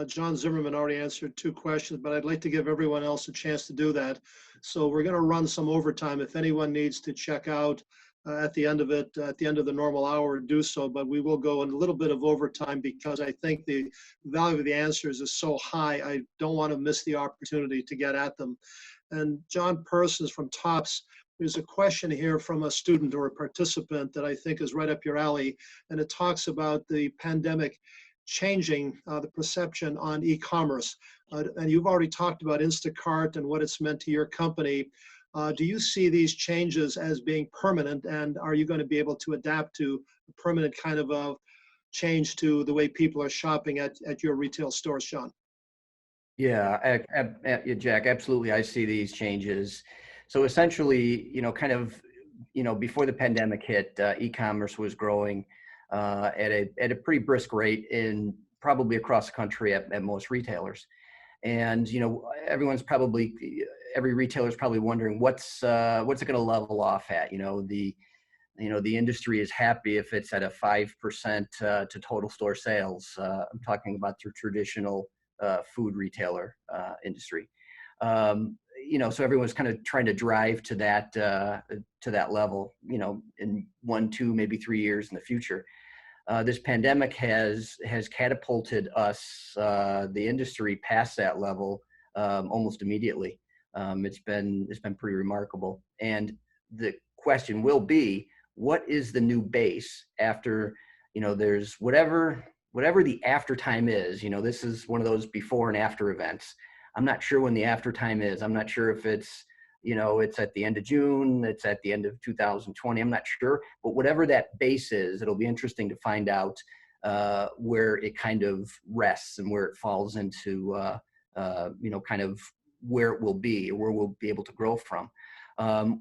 John Zimmerman already answered 2 questions, but I'd like to give everyone else a chance to do that. So we're going to run some overtime. If anyone needs to check out at the end of it, at the end of the normal hour, do so, but we will go in a little bit of overtime because I think the value of the answers is so high. I don't want to miss the opportunity to get at them. And John Persons from Tops, there's a question here from a student or a participant that I think is right up your alley, and it talks about the pandemic changing the perception on e-commerce. And you've already talked about Instacart and what it's meant to your company. Do you see these changes as being permanent, and are you going to be able to adapt to a permanent kind of a change to the way people are shopping at your retail stores, John? Yeah, Jack, absolutely. I see these changes. So essentially, before the pandemic hit, e-commerce was growing at a pretty brisk rate in probably across the country at most retailers. And, every retailer is probably wondering what's it going to level off at? The industry is happy if it's at a 5% to total store sales. I'm talking about the traditional food retailer industry. So everyone's kind of trying to drive to that level, in 1, 2, maybe 3 years in the future. This pandemic has catapulted us, the industry, past that level almost immediately. It's been pretty remarkable. And the question will be, what is the new base after, there's whatever the after time is. This is one of those before and after events. I'm not sure when the after time is. I'm not sure if it's, it's at the end of June, it's at the end of 2020, I'm not sure. But whatever that base is, it'll be interesting to find out where it kind of rests and where it falls into, kind of where it will be, or where we'll be able to grow from.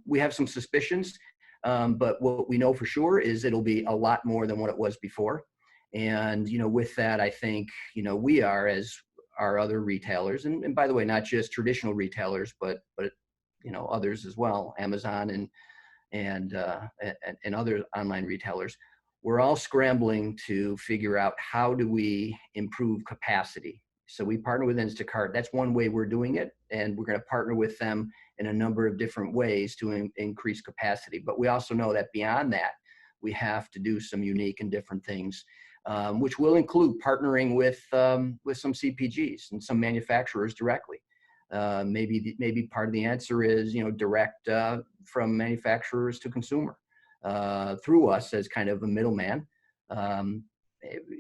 We have some suspicions, but what we know for sure is it'll be a lot more than what it was before. And, with that, I think, we are, as our other retailers, and by the way, not just traditional retailers, but others as well, Amazon and other online retailers, we're all scrambling to figure out how do we improve capacity. So we partner with Instacart. That's one way we're doing it, and we're going to partner with them in a number of different ways to increase capacity. But we also know that beyond that, we have to do some unique and different things, which will include partnering with some CPGs and some manufacturers directly. Maybe part of the answer is, direct from manufacturers to consumer through us as kind of a middleman.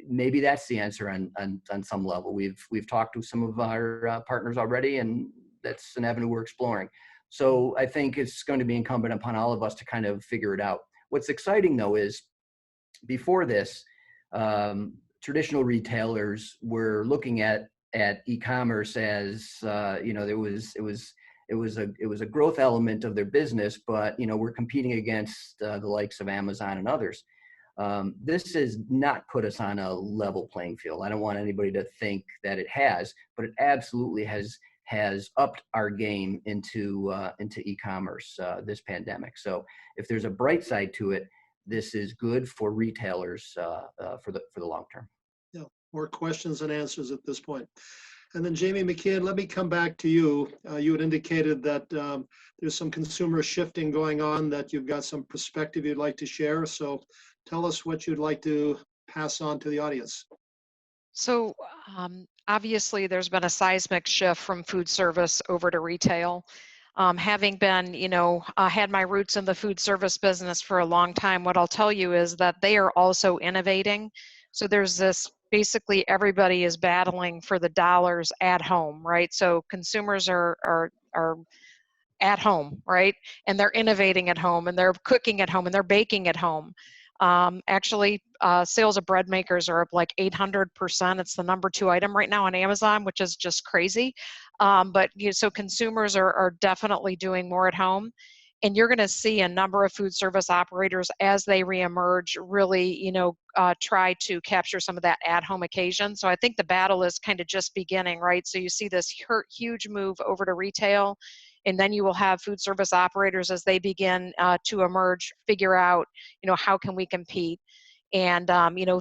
Maybe that's the answer on some level. We've talked to some of our partners already, and that's an avenue we're exploring. So I think it's going to be incumbent upon all of us to kind of figure it out. What's exciting though is, before this, traditional retailers were looking at e-commerce as it was a growth element of their business, but we're competing against the likes of Amazon and others. This has not put us on a level playing field. I don't want anybody to think that it has, but it absolutely has upped our game into e-commerce this pandemic. So if there's a bright side to it, this is good for retailers for the long term. Yeah, more questions and answers at this point. And then Jamie McKeon, let me come back to you. You had indicated that there's some consumer shifting going on, that you've got some perspective you'd like to share. So tell us what you'd like to pass on to the audience. So obviously there's been a seismic shift from food service over to retail. Having been, had my roots in the food service business for a long time, what I'll tell you is that they are also innovating. So there's this, basically everybody is battling for the dollars at home, right? So consumers are at home, right? And they're innovating at home, and they're cooking at home, and they're baking at home. Actually, sales of bread makers are up like 800%. It's the #2 item right now on Amazon, which is just crazy. But so consumers are definitely doing more at home. And you're going to see a number of food service operators, as they reemerge, really, try to capture some of that at-home occasion. So I think the battle is kind of just beginning, right? So you see this huge move over to retail, and then you will have food service operators, as they begin to emerge, figure out, how can we compete? And,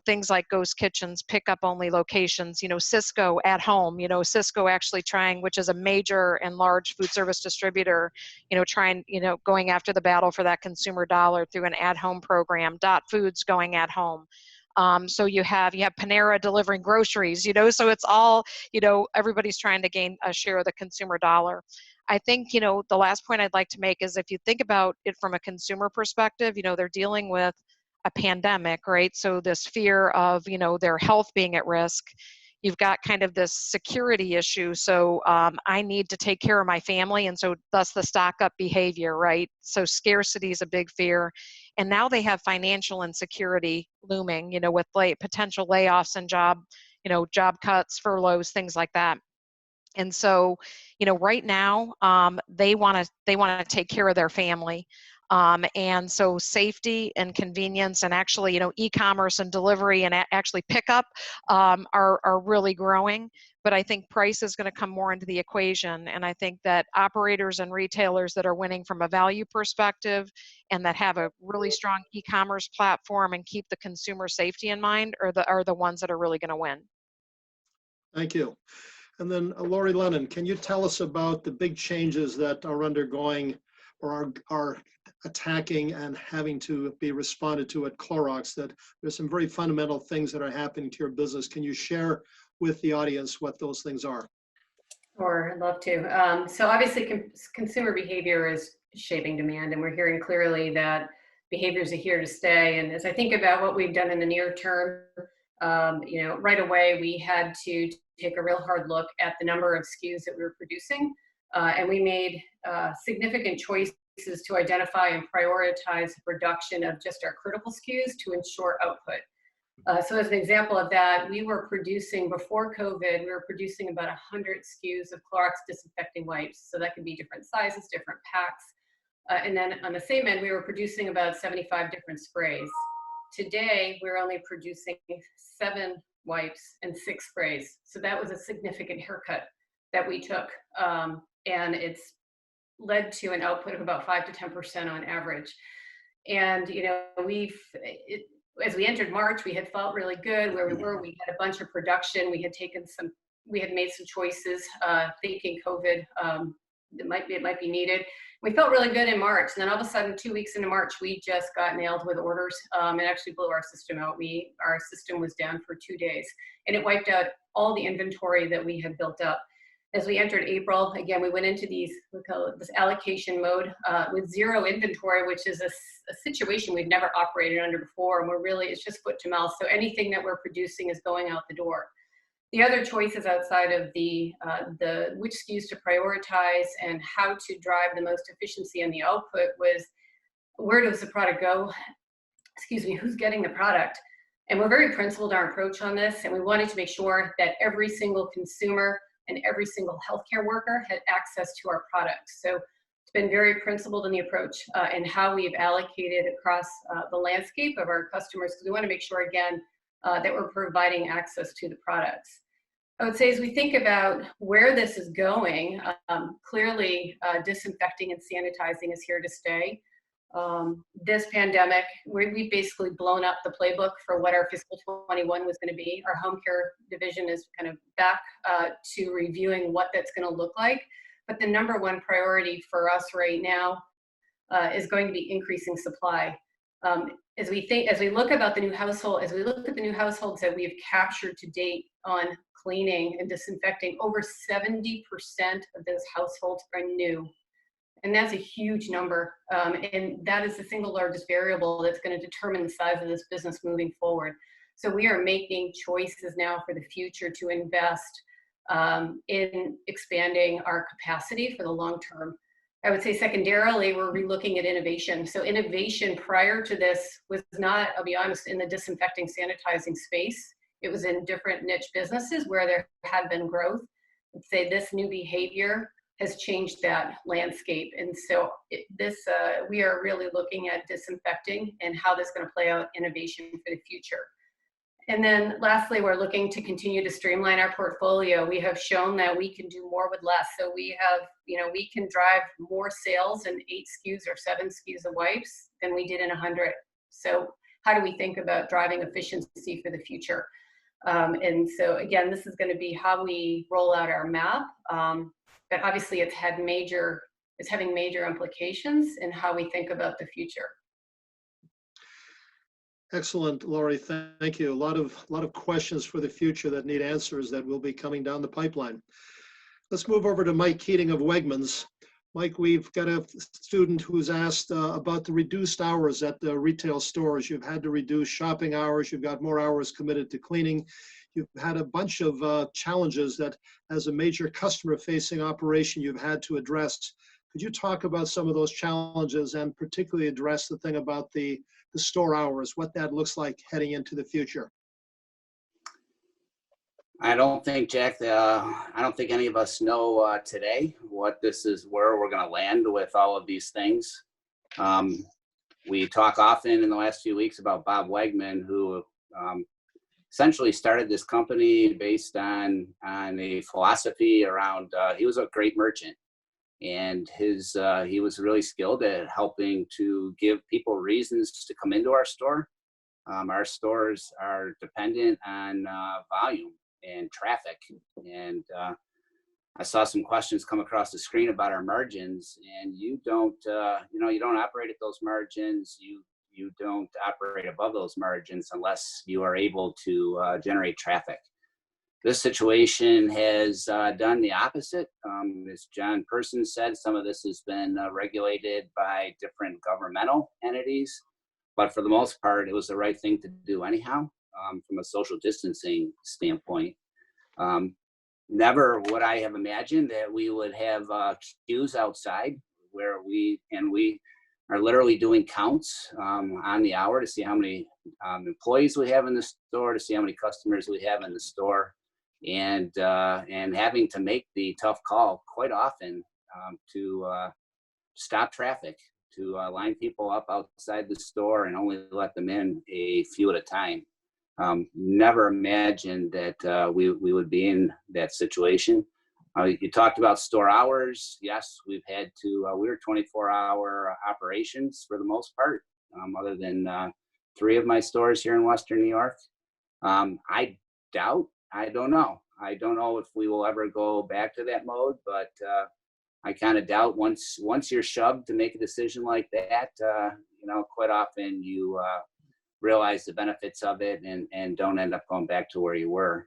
things like ghost kitchens, pickup only locations, Cisco at home, Cisco actually trying, which is a major and large food service distributor, going after the battle for that consumer dollar through an at-home program. Dot Foods going at home. So you have Panera delivering groceries, so it's all, everybody's trying to gain a share of the consumer dollar. I think, the last point I'd like to make is, if you think about it from a consumer perspective, they're dealing with a pandemic, right? So this fear of, their health being at risk. You've got kind of this security issue. So I need to take care of my family. And so thus the stock up behavior, right? So scarcity is a big fear. And now they have financial insecurity looming, with potential layoffs and job cuts, furloughs, things like that. And so, right now, they want to take care of their family. And so safety and convenience, and actually, e-commerce and delivery and actually pickup are really growing. But I think price is going to come more into the equation. And I think that operators and retailers that are winning from a value perspective, and that have a really strong e-commerce platform and keep the consumer safety in mind, are the ones that are really going to win. Thank you. And then Lori Lennon, can you tell us about the big changes that are undergoing, or are attacking and having to be responded to at Clorox? That there's some very fundamental things that are happening to your business. Can you share with the audience what those things are? Sure, I'd love to. So obviously consumer behavior is shaping demand, and we're hearing clearly that behaviors are here to stay. And as I think about what we've done in the near term, right away we had to take a real hard look at the number of SKUs that we were producing. And we made significant choices to identify and prioritize the production of just our critical SKUs to ensure output. So as an example of that, we were producing, before COVID, we were producing about 100 SKUs of Clorox disinfecting wipes. So that could be different sizes, different packs. And then on the same end, we were producing about 75 different sprays. Today, we're only producing 7 wipes and 6 sprays. So that was a significant haircut that we took. And it's led to an output of about 5 to 10% on average. And, you know, as we entered March, we had felt really good where we were. We had a bunch of production. We had made some choices, thinking COVID, it might be needed. We felt really good in March. And then all of a sudden, 2 weeks into March, we just got nailed with orders. It actually blew our system out. Our system was down for 2 days, and it wiped out all the inventory that we had built up. As we entered April, again, we went into this allocation mode with zero inventory, which is a situation we've never operated under before. And it's just foot to mouth. So anything that we're producing is going out the door. The other choices outside of the which SKUs to prioritize and how to drive the most efficiency in the output was, where does the product go? Who's getting the product? And we're very principled in our approach on this. And we wanted to make sure that every single consumer and every single healthcare worker had access to our products. So it's been very principled in the approach and how we've allocated across the landscape of our customers, because we want to make sure, again, that we're providing access to the products. I would say, as we think about where this is going, clearly disinfecting and sanitizing is here to stay. This pandemic, we've basically blown up the playbook for what our fiscal 21 was going to be. Our home care division is kind of back to reviewing what that's going to look like. But the number one priority for us right now is going to be increasing supply. As we look at the new households that we have captured to date on cleaning and disinfecting, over 70% of those households are new. And that's a huge number. And that is the single largest variable that's going to determine the size of this business moving forward. So we are making choices now for the future to invest in expanding our capacity for the long term. I would say secondarily, we're relooking at innovation. So innovation prior to this was not, I'll be honest, in the disinfecting, sanitizing space. It was in different niche businesses where there had been growth. I'd say this new behavior has changed that landscape. And so we are really looking at disinfecting and how this is going to play out innovation for the future. And then lastly, we're looking to continue to streamline our portfolio. We have shown that we can do more with less. So we can drive more sales in 8 SKUs or 7 SKUs of wipes than we did in 100. So how do we think about driving efficiency for the future? And so again, this is going to be how we roll out our map. But obviously it's having major implications in how we think about the future. Excellent, Lori. Thank you. A lot of questions for the future that need answers that will be coming down the pipeline. Let's move over to Mike Keating of Wegmans. Mike, we've got a student who's asked about the reduced hours at the retail stores. You've had to reduce shopping hours. You've got more hours committed to cleaning. You've had a bunch of challenges that, as a major customer-facing operation, you've had to address. Could you talk about some of those challenges and particularly address the thing about the store hours, what that looks like heading into the future? I don't think, Jack, I don't think any of us know today where we're going to land with all of these things. We talk often in the last few weeks about Bob Wegman, who essentially started this company based on a philosophy around, he was a great merchant. And he was really skilled at helping to give people reasons to come into our store. Our stores are dependent on volume and traffic. And I saw some questions come across the screen about our margins, and you don't operate at those margins. You don't operate above those margins unless you are able to generate traffic. This situation has done the opposite. As John Person said, some of this has been regulated by different governmental entities, but for the most part, it was the right thing to do anyhow from a social distancing standpoint. Never would I have imagined that we would have queues outside where we are literally doing counts on the hour to see how many employees we have in the store, to see how many customers we have in the store, and having to make the tough call quite often to stop traffic, to line people up outside the store and only let them in a few at a time. Never imagined that we would be in that situation. You talked about store hours. Yes, we've had to, we're 24-hour operations for the most part, other than 3 of my stores here in Western New York. I don't know. I don't know if we will ever go back to that mode, but I kind of doubt once you're shoved to make a decision like that, quite often you realize the benefits of it and don't end up going back to where you were.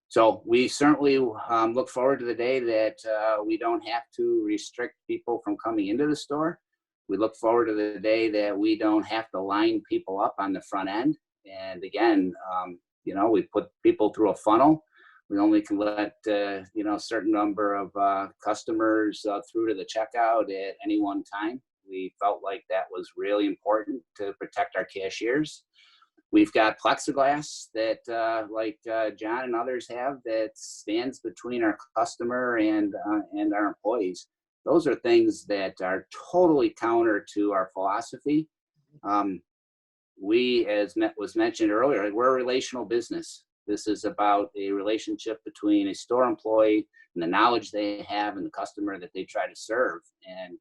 So we certainly look forward to the day that we don't have to restrict people from coming into the store. We look forward to the day that we don't have to line people up on the front end. And again, we put people through a funnel. We only can let, a certain number of customers through to the checkout at any one time. We felt like that was really important to protect our cashiers. We've got plexiglass that, John and others have, that stands between our customer and our employees. Those are things that are totally counter to our philosophy. We, as was mentioned earlier, we're a relational business. This is about a relationship between a store employee and the knowledge they have and the customer that they try to serve. And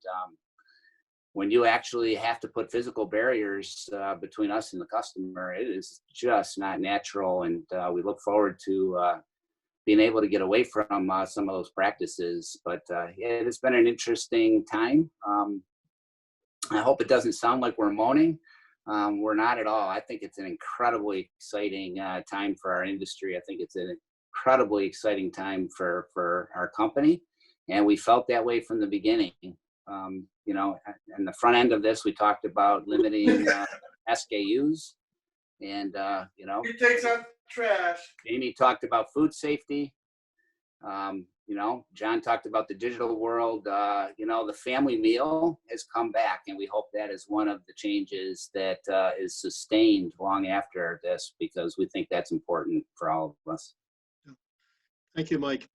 when you actually have to put physical barriers between us and the customer, it is just not natural. And we look forward to being able to get away from some of those practices. But it has been an interesting time. I hope it doesn't sound like we're moaning. We're not at all. I think it's an incredibly exciting time for our industry. I think it's an incredibly exciting time for our company. And we felt that way from the beginning. And the front end of this, we talked about limiting SKUs, and He takes out trash. Amy talked about food safety. John talked about the digital world. The family meal has come back, and we hope that is one of the changes that is sustained long after this, because we think that's important for all of us. Thank you, Mike.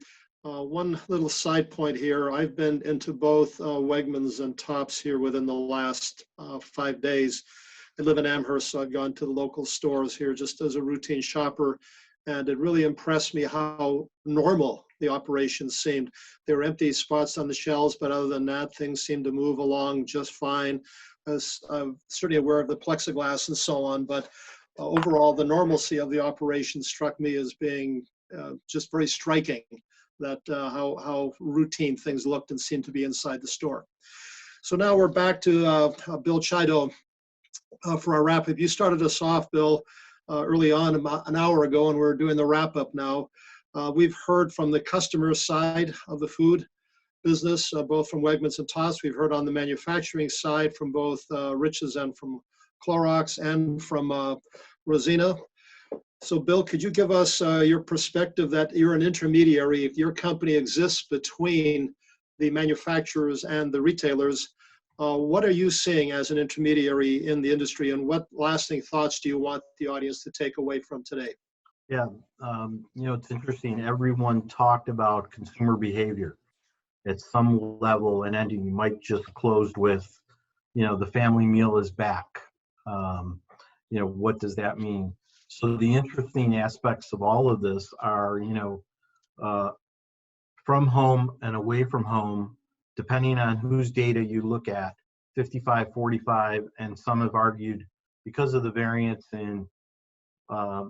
One little side point here. I've been into both Wegmans and Tops here within the last 5 days. I live in Amherst, so I've gone to the local stores here just as a routine shopper, and it really impressed me how normal the operations seemed. There were empty spots on the shelves, but other than that, things seemed to move along just fine. I'm certainly aware of the plexiglass and so on, but overall, the normalcy of the operation struck me as being just very striking, that how routine things looked and seemed to be inside the store. So now we're back to Bill Chido for our wrap-up. You started us off, Bill, early on, about an hour ago, and we're doing the wrap-up now. We've heard from the customer side of the food business, both from Wegmans and Tops. We've heard on the manufacturing side from both Rich's and from Clorox and from Rosina. So Bill, could you give us your perspective that you're an intermediary? If your company exists between the manufacturers and the retailers, what are you seeing as an intermediary in the industry, and what lasting thoughts do you want the audience to take away from today? Yeah, it's interesting. Everyone talked about consumer behavior at some level and ending. Mike just closed with, the family meal is back. What does that mean? So the interesting aspects of all of this are, from home and away from home, depending on whose data you look at, 55, 45, and some have argued because of the variance in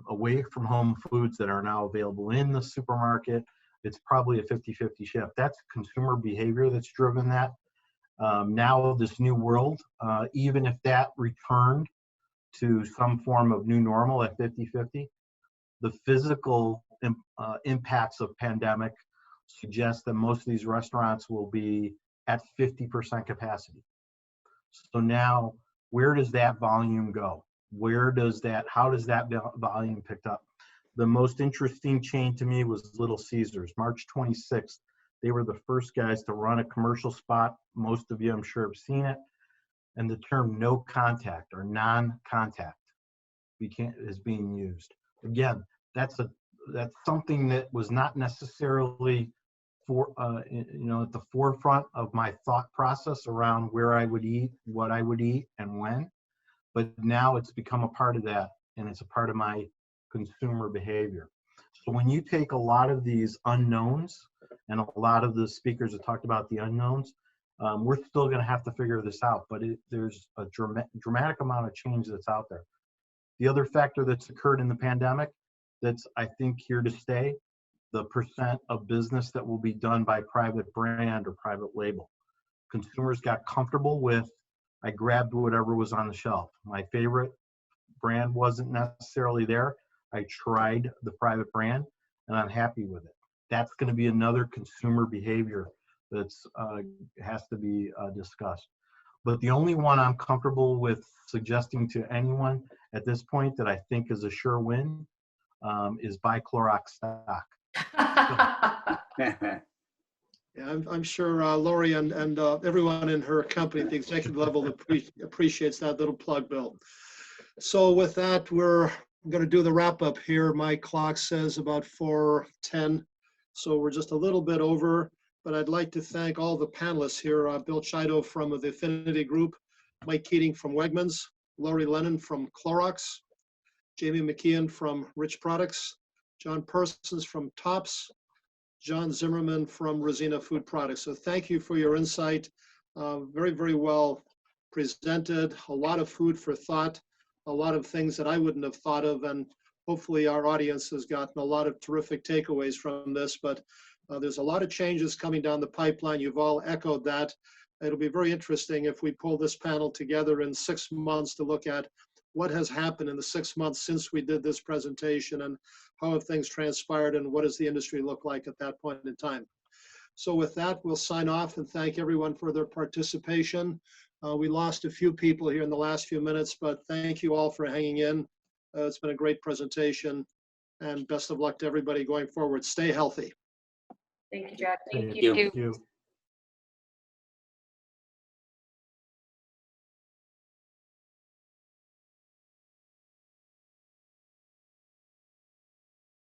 away from home foods that are now available in the supermarket, it's probably a 50-50 shift. That's consumer behavior that's driven that. Now this new world, even if that returned to some form of new normal at 50-50, the physical impacts of pandemic suggest that most of these restaurants will be at 50% capacity. So now, where does that volume go? How does that volume pick up? The most interesting change to me was Little Caesars. March 26th, they were the first guys to run a commercial spot. Most of you, I'm sure, have seen it. And the term no contact or non-contact is being used. Again, that's something that was not necessarily at the forefront of my thought process around where I would eat, what I would eat, and when. But now it's become a part of that, and it's a part of my consumer behavior. So when you take a lot of these unknowns, and a lot of the speakers have talked about the unknowns, we're still going to have to figure this out, but there's a dramatic amount of change that's out there. The other factor that's occurred in the pandemic that's, I think, here to stay, the percent of business that will be done by private brand or private label. Consumers got comfortable with, I grabbed whatever was on the shelf. My favorite brand wasn't necessarily there. I tried the private brand and I'm happy with it. That's going to be another consumer behavior that's has to be discussed. But the only one I'm comfortable with suggesting to anyone at this point that I think is a sure win is buy Clorox stock. Yeah, I'm sure Lori and everyone in her company at the executive level appreciates that little plug, Bill. So with that, we're going to do the wrap up here. My clock says about 4:10, so we're just a little bit over. But I'd like to thank all the panelists here: Bill Chido from the Affinity Group, Mike Keating from Wegmans, Lori Lennon from Clorox, Jamie McKeon from Rich Products, John Persons from Tops, John Zimmerman from Rosina Food Products. So thank you for your insight. Very, very well presented. A lot of food for thought, a lot of things that I wouldn't have thought of, and hopefully our audience has gotten a lot of terrific takeaways from this. But there's a lot of changes coming down the pipeline. You've all echoed that. It'll be very interesting if we pull this panel together in 6 months to look at what has happened in the 6 months since we did this presentation, and how have things transpired, and what does the industry look like at that point in time. So with that, we'll sign off and thank everyone for their participation. We lost a few people here in the last few minutes, but thank you all for hanging in. It's been a great presentation, and best of luck to everybody going forward. Stay healthy. Thank you, Jack. Thank you. you.